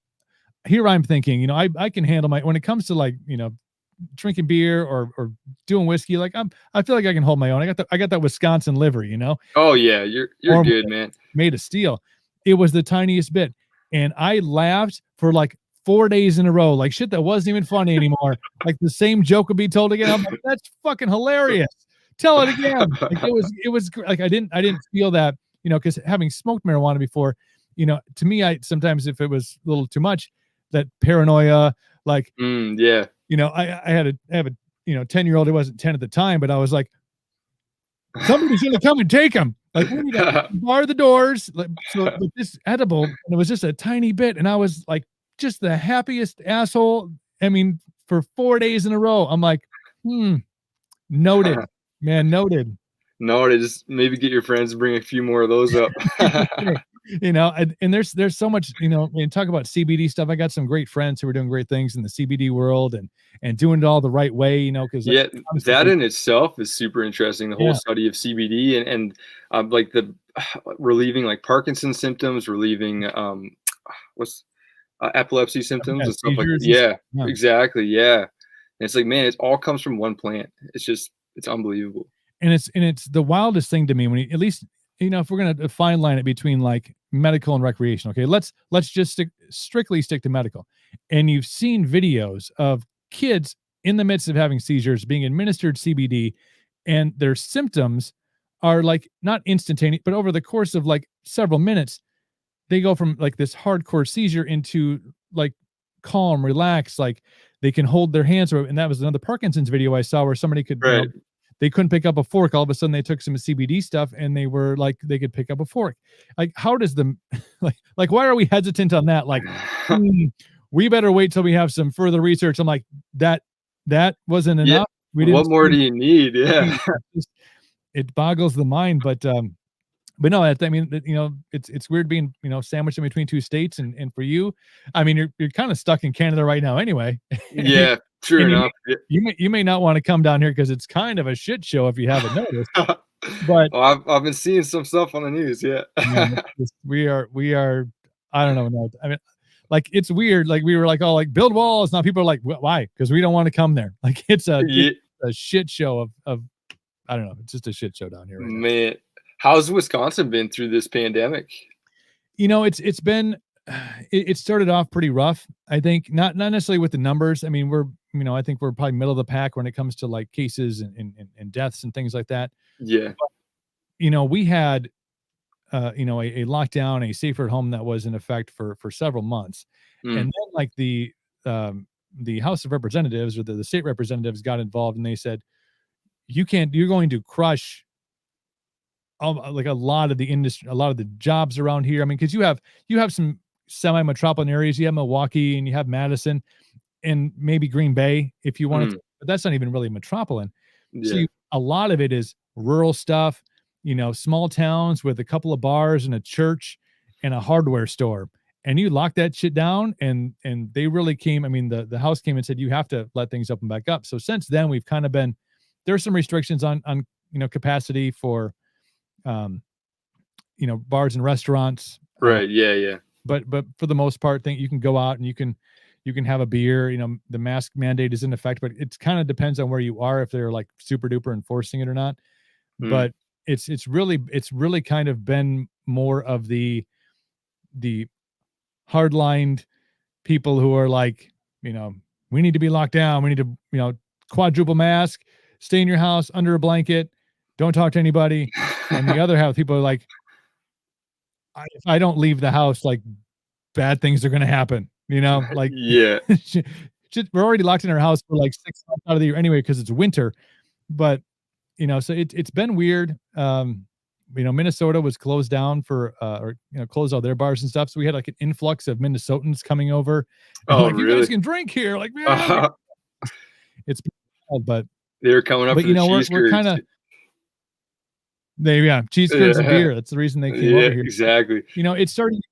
here I'm thinking, I can handle when it comes to, like, drinking beer or doing whiskey. Like, I feel like I can hold my own. I got that Wisconsin liver, Oh yeah, you're or good, man. made of steel. It was the tiniest bit, and I laughed for like 4 days in a row, like shit that wasn't even funny anymore. Like, the same joke would be told again. I'm like, that's fucking hilarious. Tell it again. Like, it was like, I didn't feel that, because having smoked marijuana before, to me, I sometimes, if it was a little too much, that paranoia, like, Yeah. I have a 10-year-old who wasn't 10 at the time, but I was like, somebody's gonna come and take him. Like, we need to bar the doors. Like, so with this edible, and it was just a tiny bit, and I was like, just the happiest asshole. I mean, for 4 days in a row, I'm like, noted, man, noted. No, to just maybe get your friends to bring a few more of those up. And there's so much, and talk about CBD stuff. I got some great friends who are doing great things in the CBD world, and doing it all the right way, because Yeah, that in itself is super interesting. The whole yeah, study of CBD and like the relieving like Parkinson's symptoms, relieving what's epilepsy symptoms yeah, and stuff like that. seizures and Yeah, stuff. Yeah. exactly. Yeah, and it's like, man, it all comes from one plant. It's unbelievable. And it's the wildest thing to me, when at least if we're gonna fine line it between like medical and recreational, okay, let's just strictly stick to medical. And you've seen videos of kids in the midst of having seizures being administered CBD, and their symptoms are like not instantaneous, but over the course of like several minutes, they go from like this hardcore seizure into like calm, relaxed, like they can hold their hands. And that was another Parkinson's video I saw where somebody could, Right. they couldn't pick up a fork. All of a sudden they took some CBD stuff and they were like, they could pick up a fork. Like, how does the, like, why are we hesitant on that? Like, we better wait till we have some further research. I'm like, that wasn't Yeah. enough. We didn't. What more do you need? Yeah. It boggles the mind, but no, I mean, it's weird being, sandwiched in between two states, and for you, I mean, you're kind of stuck in Canada right now anyway. Yeah, true enough. You may not want to come down here because it's kind of a shit show if you haven't noticed. But well, I've been seeing some stuff on the news. Yeah. we are. I don't know. No, I mean, like it's weird. Like we were like, oh, like build walls. Now people are like, why? Because we don't want to come there. Like it's a shit show of I don't know. It's just a shit show down here right now. Man, how's Wisconsin been through this pandemic? It's been it started off pretty rough. I think not necessarily with the numbers. I mean, I think we're probably middle of the pack when it comes to like cases and deaths and things like that. Yeah. But, we had a lockdown, a safer at home that was in effect for several months. And then like the House of Representatives or the state representatives got involved and they said, you're going to crush like a lot of the industry, a lot of the jobs around here. I mean, because you have some semi-metropolitan areas. You have Milwaukee and you have Madison and maybe Green Bay if you wanted to, but that's not even really metropolitan. Yeah. So a lot of it is rural stuff, small towns with a couple of bars and a church and a hardware store. And you lock that shit down and they really came. I mean, the House came and said, you have to let things open back up. So since then we've kind of been, there's some restrictions on capacity for, bars and restaurants. Right. Yeah. But for the most part, think you can go out and you can have a beer. The mask mandate is in effect, but it kind of depends on where you are if they're like super duper enforcing it or not. But it's really kind of been more of the hardlined people who are like, we need to be locked down. We need to, quadruple mask, stay in your house under a blanket, don't talk to anybody. And the other half, people are like, if I don't leave the house, like bad things are going to happen, like, yeah, we're already locked in our house for like 6 months out of the year anyway, because it's winter, but so it's been weird. Minnesota was closed down for, closed all their bars and stuff. So we had like an influx of Minnesotans coming over. Oh, like, really? You guys can drink here. Like, man, it's wild, but they're coming up. But we're kind of, cheese curds and beer. That's the reason they came over here. Exactly. It's starting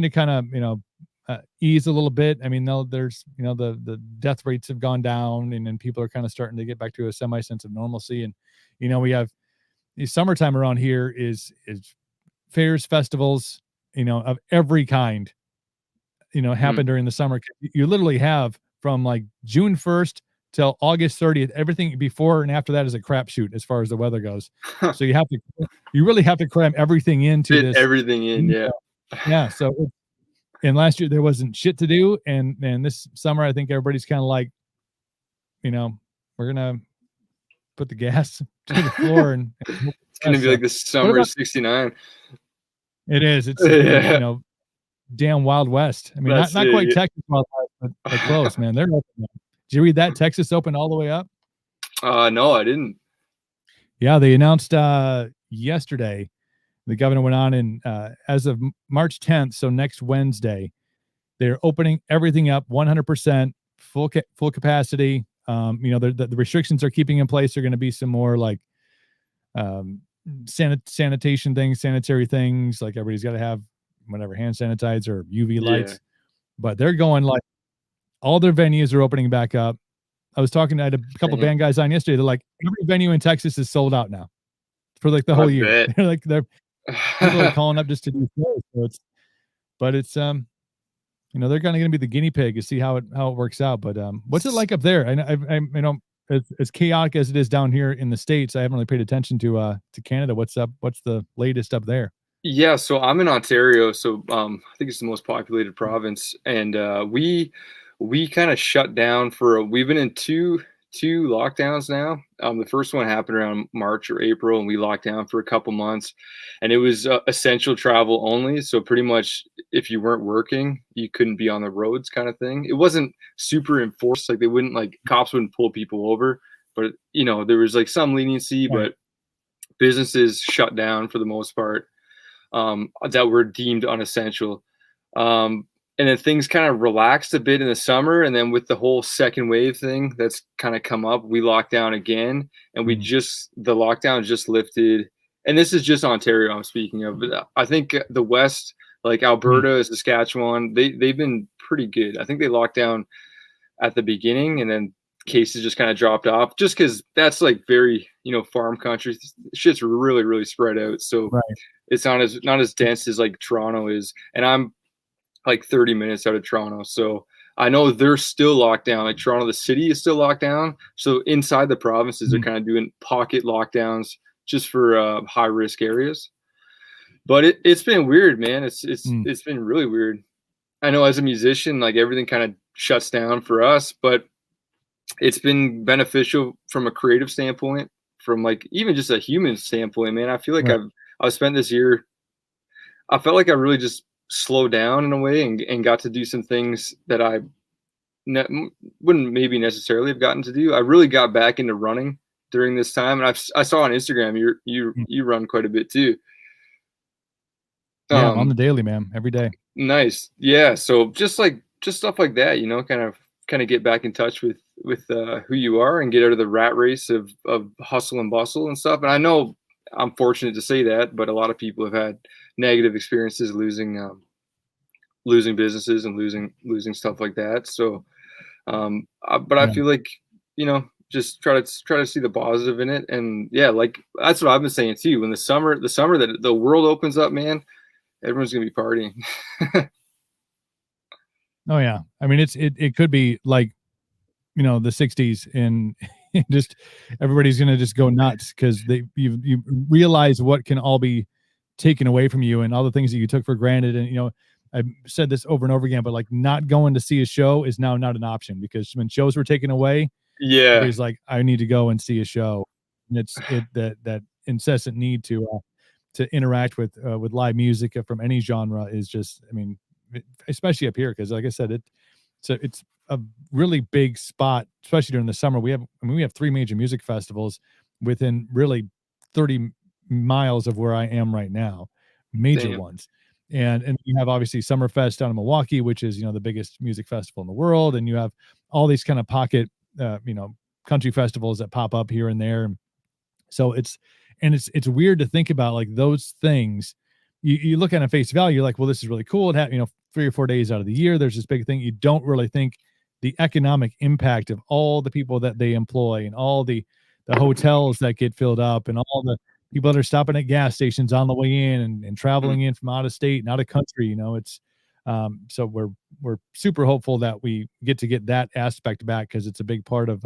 to kind of, ease a little bit. I mean, there's, the death rates have gone down and then people are kind of starting to get back to a semi sense of normalcy. And, we have the summertime around here is fairs, festivals, of every kind, happen during the summer. You literally have from like June 1st till August 30th, everything before and after that is a crapshoot as far as the weather goes. So you really have to cram everything into this. Everything in, yeah. Yeah. So, and last year there wasn't shit to do. And this summer, I think everybody's kind of like, we're going to put the gas to the floor. And it's going to be like the summer of 69. It is. It's, damn Wild West. I mean, not quite Texas Wild West, but close, man. They're open now. Did you read that? Texas opened all the way up? No, I didn't. Yeah, they announced yesterday. The governor went on and as of March 10th, so next Wednesday, they're opening everything up 100% full capacity. The restrictions are keeping in place. There are going to be some more like sanitation things, sanitary things. Like everybody's got to have whatever hand sanitizer or UV lights. But they're going like all their venues are opening back up. I had a couple band guys on yesterday. They're like, every venue in Texas is sold out now for like the whole year. They're like, people are calling up just to do shows. So it's they're kind of going to be the guinea pig to see how it works out. But what's it like up there? I as chaotic as it is down here in the States, I haven't really paid attention to Canada. What's up? What's the latest up there? Yeah, so I'm in Ontario, so I think it's the most populated province, and we kind of shut down we've been in two lockdowns now. The first one happened around March or April, and we locked down for a couple months, and it was essential travel only. So pretty much, if you weren't working, you couldn't be on the roads, kind of thing. It wasn't super enforced, like they wouldn't like cops wouldn't pull people over, but there was like some leniency, Right. but businesses shut down for the most part that were deemed unessential. And then things kind of relaxed a bit in the summer. And then with the whole second wave thing that's kind of come up, we locked down again. And Mhm. the lockdown just lifted. And this is just Ontario I'm speaking of. But I think the West, like Mhm. Alberta, Saskatchewan, they've been pretty good. I think they locked down at the beginning and then cases just kind of dropped off just because that's like very, farm country. Shit's really, really spread out. So Right. it's not as dense as like Toronto is, and I'm like 30 minutes out of Toronto, so I know they're still locked down. Like Toronto, the city is still locked down. So inside the provinces, they're Mhm. kind of doing pocket lockdowns just for high risk areas. But it's been weird, man. Mhm. It's been really weird. I know as a musician, like everything kind of shuts down for us, but it's been beneficial from a creative standpoint, from like even just a human standpoint, man. I feel like Right. I've spent this year I felt like I really just slowed down in a way and got to do some things that wouldn't maybe necessarily have gotten to do. I really got back into running during this time, and I saw on Instagram Mhm. you run quite a bit too. Yeah, I'm on Um, the daily, man, every day. nice, yeah. So just stuff like that, kind of get back in touch with who you are and get out of the rat race of hustle and bustle and stuff. And I know I'm fortunate to say that, but a lot of people have had negative experiences losing businesses and losing stuff like that. So, but I Yeah. feel like just try to see the positive in it, and yeah, like that's what I've been saying too. When the summer that the world opens up, man, everyone's gonna be partying. Oh yeah. I mean, it could be like, the 60s and just everybody's going to just go nuts because you realize what can all be taken away from you and all the things that you took for granted. And I've said this over and over again, but like not going to see a show is now not an option because when shows were taken away, Yeah, everybody's like, I need to go and see a show. And that incessant need to interact with live music from any genre is just, I mean, especially up here because like I said, it's a really big spot, especially during the summer. We have three major music festivals within really 30 miles of where I am right now, major damn, ones. And you have obviously Summerfest down in Milwaukee, which is the biggest music festival in the world, and you have all these kind of pocket, uh, you know, country festivals that pop up here and there. So it's weird to think about like those things. You look at it face value, you're like, well, this is really cool. It 3 or 4 days out of the year, there's this big thing. You don't really think the economic impact of all the people that they employ and all the hotels that get filled up and all the people that are stopping at gas stations on the way in and mm, traveling in from out of state and out of country. It's so we're super hopeful that we get that aspect back because it's a big part of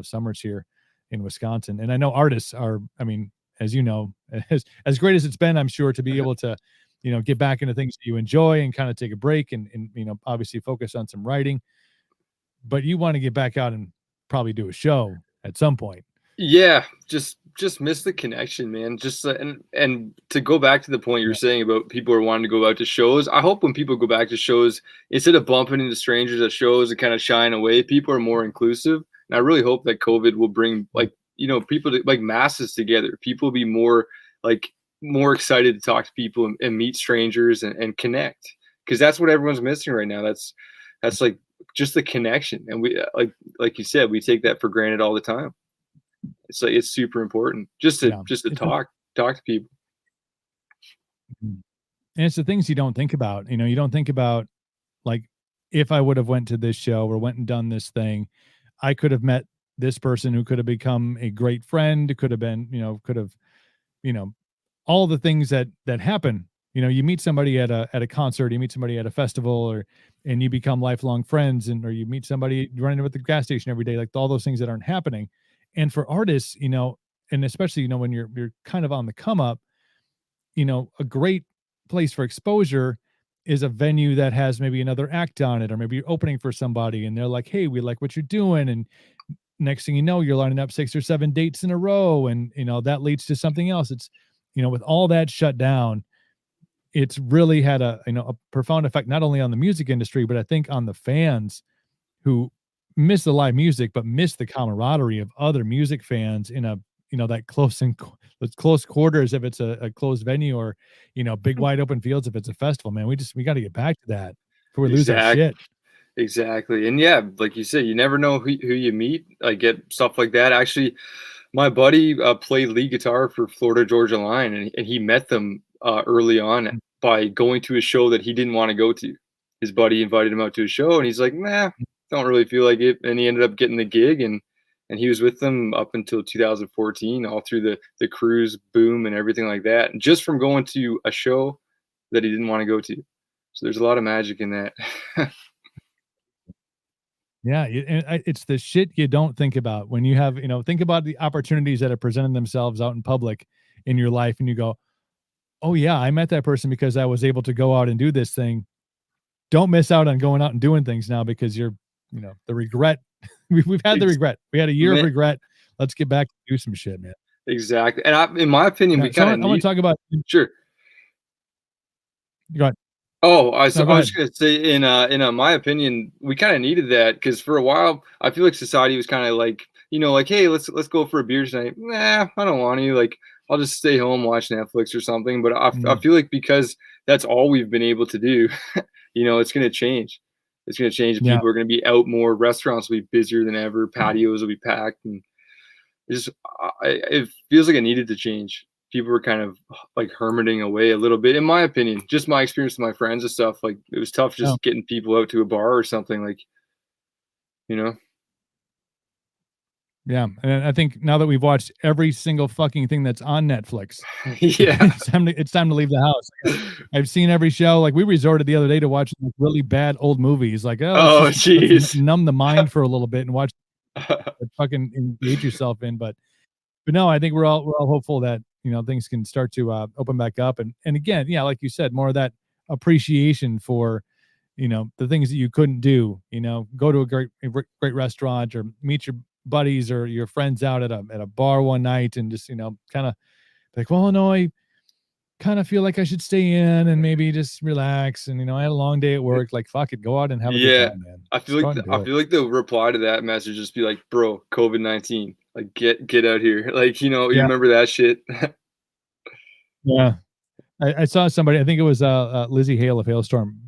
summers here in Wisconsin. And I know artists are, I mean, as you know, as great as it's been, I'm sure to be able to, get back into things that you enjoy and kind of take a break and obviously focus on some writing. But you want to get back out and probably do a show at some point. yeah. Just miss the connection, man. Just and to go back to the point you're Yeah. saying about people are wanting to go out to shows. I hope when people go back to shows, instead of bumping into strangers at shows and kind of shying away, people are more inclusive. And I really hope that COVID will bring like people like masses together. People will be like more excited to talk to people and meet strangers and connect because that's what everyone's missing right now. That's like just the connection, and we like you said, we take that for granted all the time. It's like it's super important Yeah. just to It's talk to people. and it's the things you don't think about. You don't think about like if I would have went to this show or went and done this thing, I could have met this person who could have become a great friend, could have been, could have, you know, all the things that happen you meet somebody at a concert, you meet somebody at a festival, and you become lifelong friends, or you meet somebody running at the gas station every day, like all those things that aren't happening. And for artists, and especially, when you're kind of on the come up, a great place for exposure is a venue that has maybe another act on it, or maybe you're opening for somebody and they're like, "Hey, we like what you're doing." And next thing you know, you're lining up 6 or 7 dates in a row, and that leads to something else. It's with all that shut down, it's really had a profound effect, not only on the music industry, but I think on the fans who miss the live music, but miss the camaraderie of other music fans in a that those close quarters if it's a closed venue, or big wide open fields if it's a festival. Man, we got to get back to that before we lose our Exactly. shit. Exactly. And yeah, like you said, you never know who you meet. I get stuff like that. Actually, my buddy played lead guitar for Florida Georgia Line, and he met them early on by going to a show that he didn't want to go to. His buddy invited him out to a show, and he's like, "Nah, don't really feel like it." And he ended up getting the gig, and he was with them up until 2014, all through the cruise boom and everything like that, and just from going to a show that he didn't want to go to. So there's a lot of magic in that. Yeah, it's the shit you don't think about when you have, think about the opportunities that have presented themselves out in public in your life, and you go, "Oh yeah, I met that person because I was able to go out and do this thing." Don't miss out on going out and doing things now, because the regret. We've had the Ex- regret. We had a year of regret. Let's get back to do some shit, man. Exactly. And in my opinion, Yeah, we so kind of I want need. to talk about. Sure. Go ahead. Oh, No, I go was ahead. just gonna say, in my opinion, we kind of needed that because for a while, I feel like society was kind of like, like, hey, let's go for a beer tonight. Nah, I don't want to. Like, I'll just stay home, watch Netflix or something. But I Mm, feel like because that's all we've been able to do, it's gonna change. It's gonna change. yeah. People are gonna be out more. Restaurants will be busier than ever. Patios will be packed, and it's just, it feels like it needed to change. People were kind of like hermiting away a little bit, in my opinion. Just my experience with my friends and stuff. Like it was tough No. just getting people out to a bar or something. Like you know, Yeah, and I think now that we've watched every single fucking thing that's on Netflix, yeah. it's time to leave the house. I've seen every show. Like, we resorted the other day to watching like really bad old movies. Like, oh, Oh, let's jeez. numb the mind for a little bit and watch fucking engage yourself in. But no, I think we're all hopeful that things can start to open back up, and again, yeah, like you said, more of that appreciation for the things that you couldn't do. Go to a great restaurant, or meet your buddies or your friends out at a bar one night, and just kind of like, well, no, I kind of feel like I should stay in and maybe just relax. And I had a long day at work. Like, fuck it, go out and have a good Yeah, time, man. I feel Just go like out and I do it. feel like the reply to that message just be like, "Bro, COVID-19, like get out here." Like you Yeah, remember that shit? yeah. I saw somebody. I think it was Lizzie Hale of Hailstorm.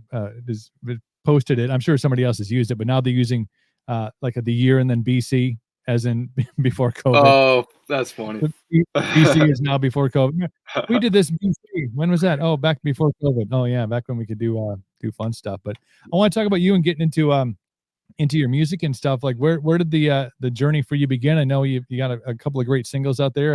Posted it. I'm sure somebody else has used it, but now they're using like the year and then BC, as in before COVID. Oh, that's funny. The BC is now before COVID. Yeah, we did this in BC. When was that? Oh, back before COVID. Oh yeah, back when we could do fun stuff. But I want to talk about you and getting into your music and stuff. Like, where did the journey for you begin? I know you got a couple of great singles out there.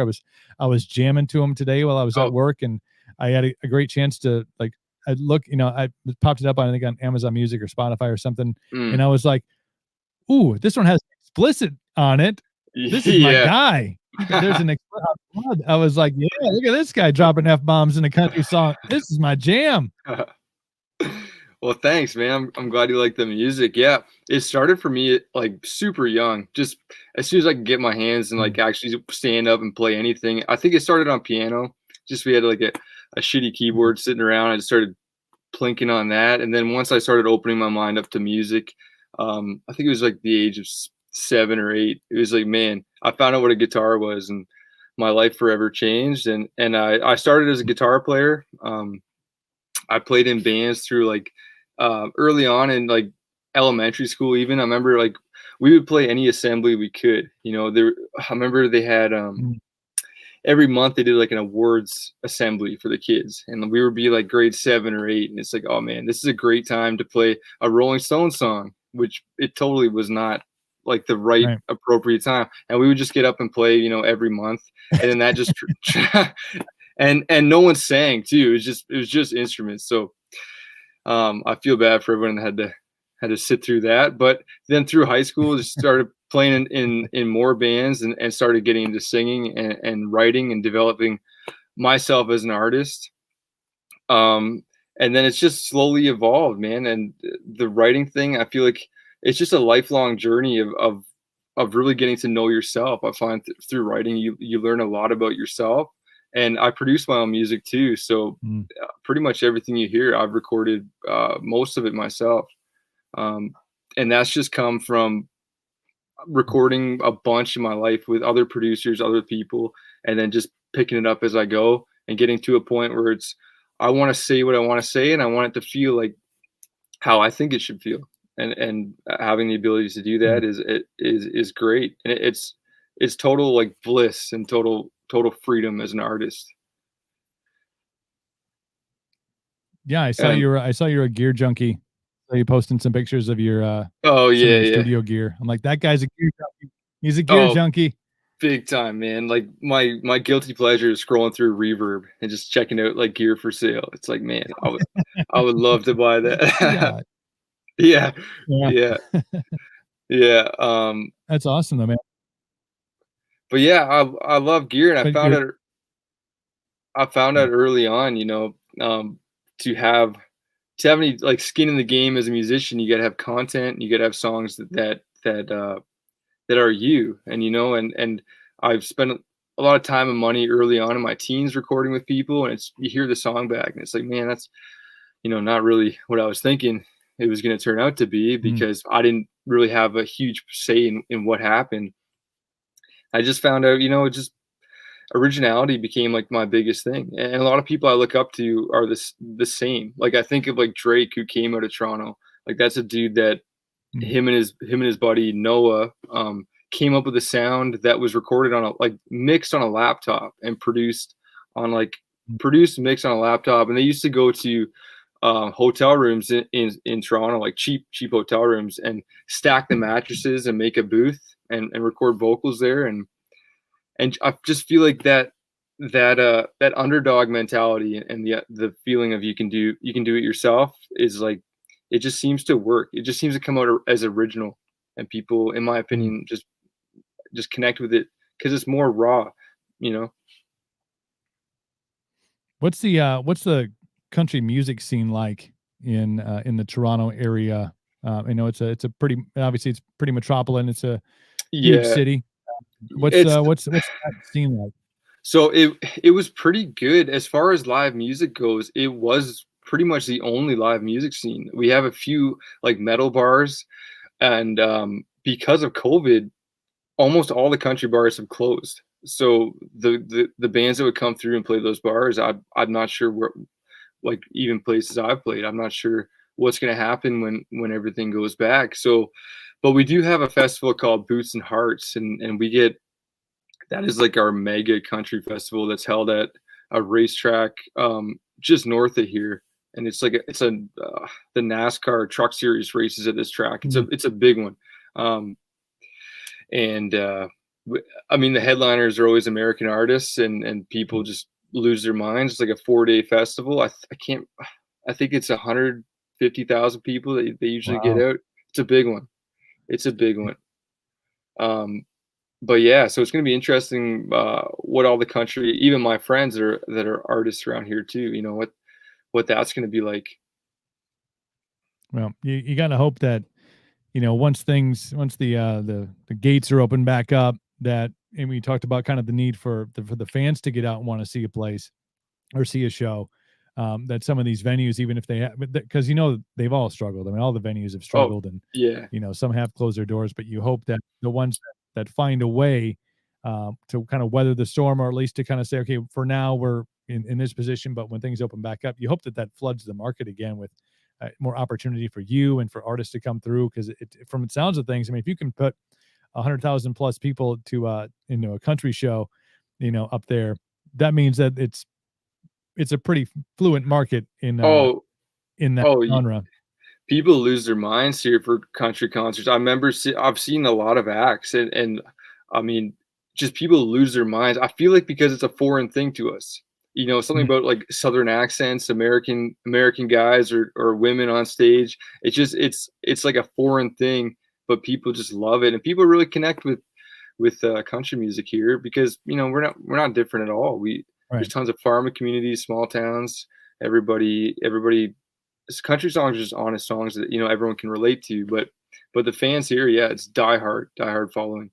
I was jamming to them today while I was at Oh, work, and I had a great chance to, like, I look, I popped it up on, I think, on Amazon Music or Spotify or something, mm, and I was like, "Ooh, this one has explicit on it. This is my yeah. guy." There's an explicit. I was like, "Yeah, look at this guy dropping f bombs in a country song. This is my jam." Well, thanks, man. I'm glad you like the music. Yeah, it started for me like super young. Just as soon as I could get my hands and Mm, like actually stand up and play anything. I think it started on piano. Just we had like a shitty mm, keyboard sitting around. I just started plinking on that, and then once I started opening my mind up to music, I think it was like the age of 7 or 8. It was like, man, I found out what a guitar was, and my life forever changed. And I started as a guitar player. I played in bands through like early on in like elementary school. Even I remember like we would play any assembly we could. There. I remember they had mm. every month they did like an awards assembly for the kids, and we would be like grade 7 or 8, and it's like, oh man, this is a great time to play a Rolling Stone song, which it totally was not like the right Right. appropriate time. And we would just get up and play, every month, and then that just and no one sang too. It was just instruments. So I feel bad for everyone that had to sit through that. But then through high school, just started playing in more bands and started getting into singing and writing and developing myself as an artist. And then it's just slowly evolved, man. And the writing thing, I feel like it's just a lifelong journey of really getting to know yourself. I find through writing, you learn a lot about yourself. And I produce my own music too, so pretty much everything you hear, I've recorded most of it myself, and that's just come from recording a bunch in my life with other producers, other people, and then just picking it up as I go and getting to a point where it's I want to say what I want to say, and I want it to feel like how I think it should feel, and having the ability to do that is great, and it's total like bliss and total freedom as an artist. Yeah, I saw And you're a gear junkie. So you posting some pictures of your oh some of yeah, your yeah. studio gear. I'm like, that guy's a gear junkie. He's a gear Oh, junkie. big time, man. Like my guilty pleasure is scrolling through Reverb and just checking out like gear for sale. It's like, man, I would love to buy that. Yeah. Yeah. Yeah. Yeah. Yeah. That's awesome though, man. But yeah, I love gear, and But you're I found out early on, to have any like skin in the game as a musician, you gotta have content, you gotta have songs that are you, and and I've spent a lot of time and money early on in my teens recording with people, and it's you hear the song back and it's like, man, that's not really what I was thinking it was going to turn out to be, because I didn't really have a huge say in what happened. I just found out, just originality became like my biggest thing, and a lot of people I look up to are the same. Like I think of like Drake, who came out of Toronto. Like that's a dude that him and his buddy Noah came up with a sound that was recorded on mixed on a laptop and produced mixed on a laptop. And they used to go to hotel rooms in Toronto, like cheap hotel rooms, and stack the mattresses and make a booth and record vocals there. And I just feel like that underdog mentality and the feeling of you can do it yourself is like, it just seems to work. It just seems to come out as original, and people, in my opinion, just connect with it because it's more raw, you know. What's the country music scene like in the Toronto area? I know it's a pretty, obviously it's pretty metropolitan. It's a huge Yeah, city. it's What's that scene like? so it was pretty good as far as live music goes. It was pretty much the only live music scene. We have a few like metal bars, and because of COVID, almost all the country bars have closed. So the bands that would come through and play those bars, I'm not sure where, like even places I've played, I'm not sure what's going to happen when everything goes back. So, but we do have a festival called Boots and Hearts, and we get that is like our mega country festival that's held at a racetrack just north of here. And it's like the NASCAR Truck Series races at this track. It's a big one. And I mean, the headliners are always American artists, and people just lose their minds. It's like a 4-day festival. I think it's 150,000 people that they usually get Wow. out. It's a big one. It's a big one. But yeah, so it's going to be interesting what all the country, even my friends that are artists around here too, what that's going to be like. Well, you got to hope that once the gates are open back up, that, and we talked about kind of the need for the fans to get out and want to see a place or see a show, that some of these venues, even if they have, because they've all struggled. I mean, all the venues have Oh, struggled, and yeah. some have closed their doors, but you hope that the ones that find a way to kind of weather the storm, or at least to kind of say, okay, for now we're in this position, but when things open back up, you hope that floods the market again with more opportunity for you and for artists to come through. Because from the sounds of things, I mean, if you can put 100,000 plus people to into a country show, up there, that means that it's a pretty fluent market in that Oh, genre. people lose their minds here for country concerts. I remember I've seen a lot of acts, and I mean, just people lose their minds. I feel like because it's a foreign thing to us. You know, something about like Southern accents, American guys or women on stage. It's just it's like a foreign thing, but people just love it, and people really connect with country music here because you know we're not different at all. There's Right. tons of farming communities, small towns. Everybody, country songs are just honest songs that you know everyone can relate to. But the fans here, yeah, it's die hard following.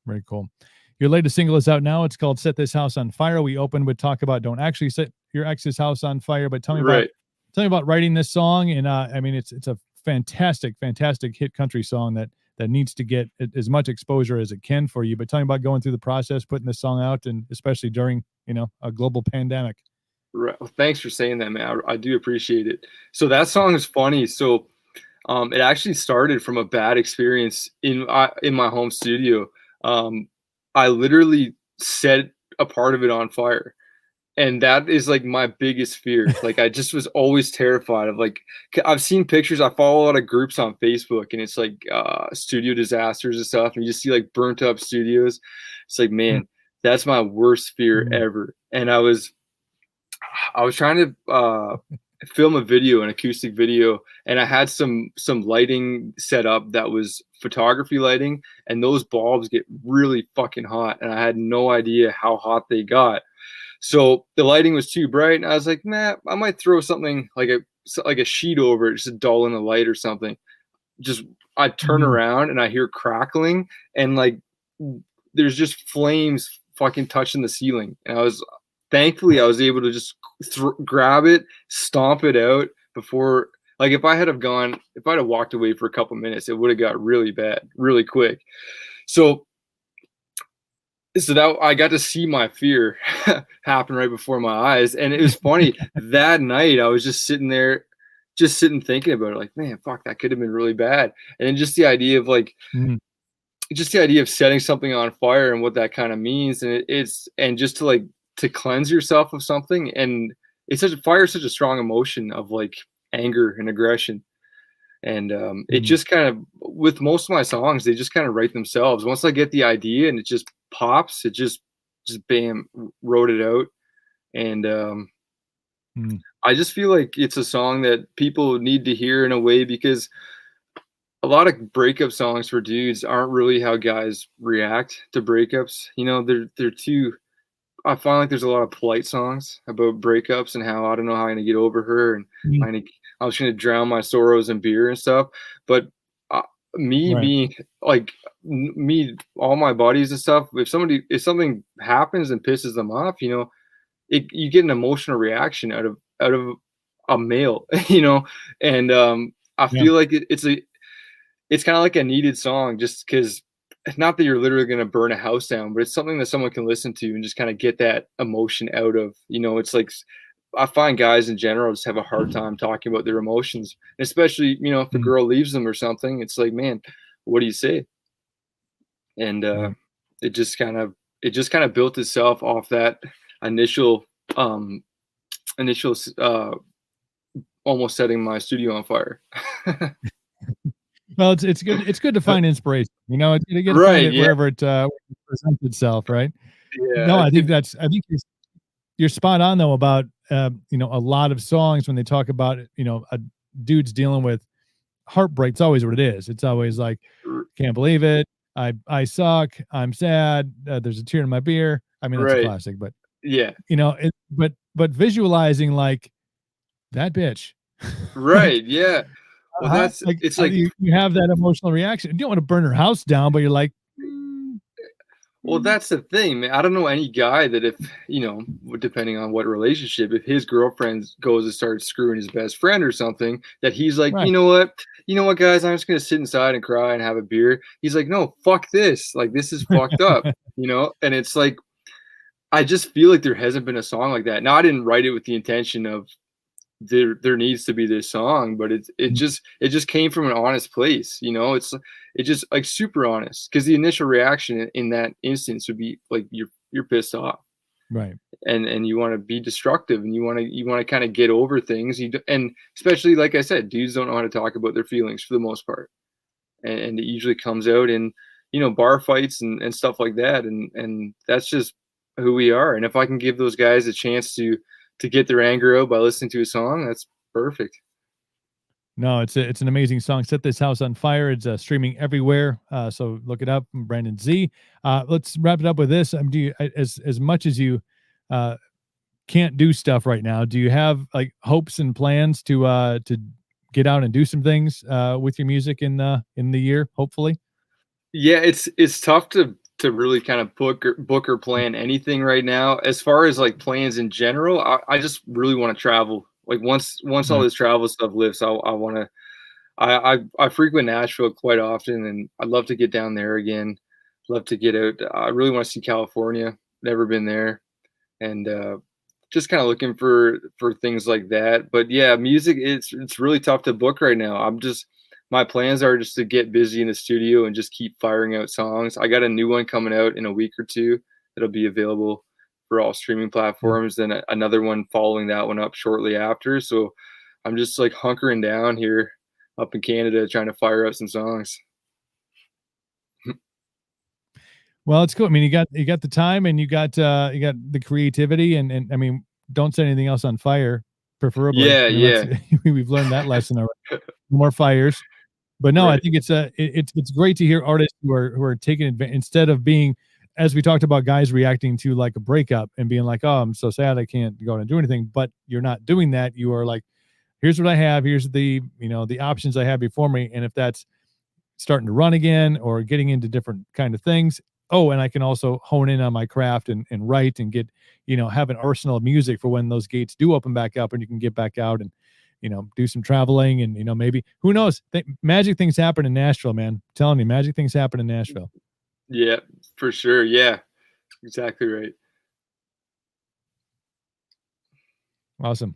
Very cool. Your latest single is out now. It's called "Set This House on Fire." We opened with talk about don't actually set your ex's house on fire, but Right. tell me about writing this song. And I mean, it's a fantastic, fantastic hit country song that needs to get as much exposure as it can for you. But tell me about going through the process, putting this song out, and especially during a global pandemic. Right. Well, thanks for saying that, man. I do appreciate it. So that song is funny. So it actually started from a bad experience in my home studio. I literally set a part of it on fire, and that is like my biggest fear. Like I just was always terrified of like I've seen pictures. I follow a lot of groups on Facebook, and it's like studio disasters and stuff, and you just see like burnt up studios. It's like, man, that's my worst fear ever. And I was trying to film a video, an acoustic video, and I had some lighting set up that was photography lighting, and those bulbs get really fucking hot, and I had no idea how hot they got. So the lighting was too bright, and I was like, man, I might throw something like a sheet over it, just to dull in the light or something. Just I turn around and I hear crackling, and like there's just flames fucking touching the ceiling, and thankfully I was able to just grab it, stomp it out before. Like if I'd have walked away for a couple minutes, it would have got really bad, really quick. So that I got to see my fear happen right before my eyes, and it was funny. That night, I was just sitting there, thinking about it. Like, man, fuck, that could have been really bad. And then just the idea of setting something on fire and what that kind of means, and and just to cleanse yourself of something. And fire is such a strong emotion of like anger and aggression. And it just kind of, with most of my songs, they just kind of write themselves. Once I get the idea and it just pops, it just bam, wrote it out. And I just feel like it's a song that people need to hear in a way, because a lot of breakup songs for dudes aren't really how guys react to breakups. You know, they're too. I find like there's a lot of polite songs about breakups and how I don't know how I'm gonna get over her, and I was gonna drown my sorrows in beer and stuff. But me Right. being like all my buddies and stuff, if something happens and pisses them off, you know, you get an emotional reaction out of a male, you know, and I Yeah. feel like it's kind of like a needed song, just because, not that you're literally going to burn a house down, but it's something that someone can listen to and just kind of get that emotion out of. You know, it's like I find guys in general just have a hard time talking about their emotions, and especially, you know, if a girl leaves them or something. It's like, man, what do you say? And Right. it just kind of built itself off that initial um initial almost setting my studio on fire. Well, it's good. It's good to find inspiration. You know, you got to find Right, it yeah, wherever it presents itself, right? No, yeah, I think you're spot on though about a lot of songs when they talk about a dude's dealing with heartbreak. It's always what it is. It's always like, can't believe it. I suck. I'm sad. There's a tear in my beer. I mean, that's a right, classic, but yeah, but visualizing like that bitch, like right, yeah. Well, like it's how do like, you have that emotional reaction? You don't want to burn her house down, but you're like, well, mm, that's the thing, man. I don't know any guy that, if, you know, depending on what relationship, if his girlfriend goes and starts screwing his best friend or something, that he's like, right, you know what, guys, I'm just gonna sit inside and cry and have a beer. He's like, no, fuck this. Like, this is fucked up, you know? And it's like, I just feel like there hasn't been a song like that. Now, I didn't write it with the intention of there needs to be this song, but it just came from an honest place, you know. It just like super honest, because the initial reaction in that instance would be like you're pissed off, right, and you want to be destructive, and you want to kind of get over things. And especially, like I said, dudes don't know how to talk about their feelings for the most part, and it usually comes out in, you know, bar fights and stuff like that, and that's just who we are. And if I can give those guys a chance to get their anger out by listening to a song, that's perfect. No, it's an amazing song. Set This House on Fire. It's streaming everywhere. So look it up. Brandon Z. Let's wrap it up with this. Do you, as much as you uh, can't do stuff right now, do you have like hopes and plans to get out and do some things with your music in the year? Hopefully. Yeah, it's tough to really kind of book or plan anything right now. As far as like plans in general, I just really want to travel. Like once all Right. this travel stuff lifts, I want to. I frequent Nashville quite often, and I'd love to get down there again. Love to get out. I really want to see California. Never been there, and just kind of looking for things like that. But yeah, music it's really tough to book right now. My plans are just to get busy in the studio and just keep firing out songs. I got a new one coming out in a week or two that'll be available for all streaming Yeah. platforms, then another one following that one up shortly after. So I'm just like hunkering down here up in Canada trying to fire up some songs. Well, it's cool. I mean, you got the time and you got the creativity and I mean, don't set anything else on fire, preferably. Yeah, I mean, let's yeah. we've learned that lesson already. No more fires. But no, I Right. think it's great to hear artists who are taking advantage instead of being, as we talked about, guys reacting to like a breakup and being like, "Oh, I'm so sad, I can't go out and do anything." But you're not doing that. You are like, "Here's what I have. Here's the options I have before me." And if that's starting to run again or getting into different kind of things, oh, and I can also hone in on my craft and write and get have an arsenal of music for when those gates do open back up and you can get back out and do some traveling and maybe who knows magic things happen in Nashville, man. I'm telling you, magic things happen in Nashville. Yeah, for sure. Yeah, exactly right. Awesome.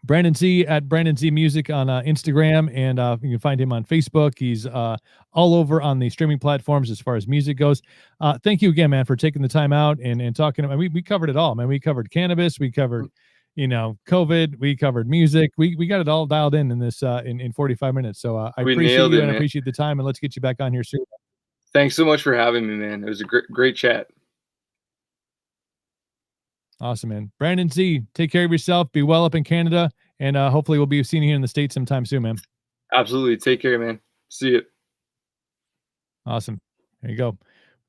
Brandon Z at Brandon Z Music on Instagram, and you can find him on Facebook. He's all over on the streaming platforms as far as music goes. Thank you again, man, for taking the time out and talking. I mean, we covered it all, man. We covered cannabis, we covered COVID, we covered music. We got it all dialed in this in 45 minutes. So I We appreciate nailed you it, and I man. appreciate the time. And let's get you back on here soon. Thanks so much for having me, man. It was a great chat. Awesome, man. Brandon Z, take care of yourself. Be well up in Canada, and hopefully we'll be seeing you here in the States sometime soon, man. Absolutely. Take care, man. See you. Awesome. There you go.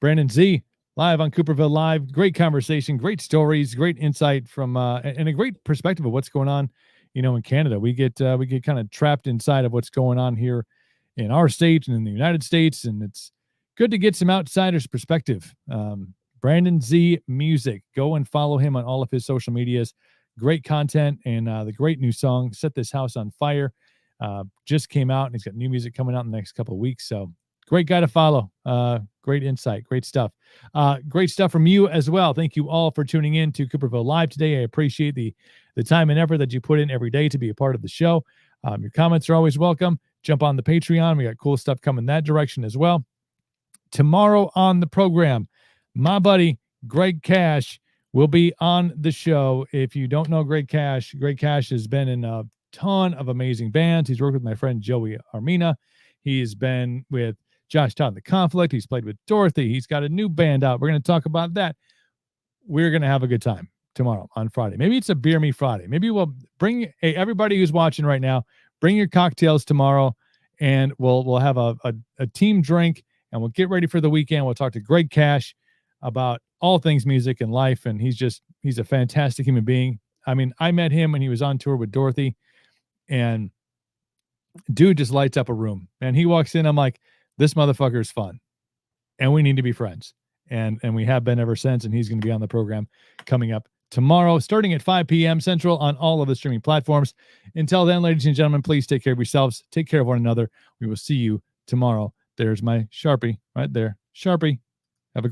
Brandon Z, live on Cooperville Live. Great conversation, great stories, great insight from and a great perspective of what's going on, in Canada. We get kind of trapped inside of what's going on here in our state and in the United States, and it's good to get some outsiders' perspective. Brandon Z Music. Go and follow him on all of his social medias. Great content and the great new song, Set This House on Fire, just came out, and he's got new music coming out in the next couple of weeks. So great guy to follow. Great insight. Great stuff. Great stuff from you as well. Thank you all for tuning in to Cooperville Live today. I appreciate the time and effort that you put in every day to be a part of the show. Your comments are always welcome. Jump on the Patreon. We got cool stuff coming that direction as well. Tomorrow on the program, my buddy Greg Cash will be on the show. If you don't know Greg Cash has been in a ton of amazing bands. He's worked with my friend Joey Armina. He's been with Josh Todd and the Conflict. He's played with Dorothy. He's got a new band out. We're going to talk about that. We're going to have a good time tomorrow on Friday. Maybe it's a Beer Me Friday. Maybe we'll bring everybody who's watching right now, bring your cocktails tomorrow, and we'll have a team drink, and we'll get ready for the weekend. We'll talk to Greg Cash about all things music and life, and he's a fantastic human being. I mean, I met him when he was on tour with Dorothy, and dude just lights up a room. And he walks in, I'm like, this motherfucker is fun, and we need to be friends. And we have been ever since, and he's going to be on the program coming up tomorrow, starting at 5 p.m. Central on all of the streaming platforms. Until then, ladies and gentlemen, please take care of yourselves. Take care of one another. We will see you tomorrow. There's my Sharpie right there. Sharpie.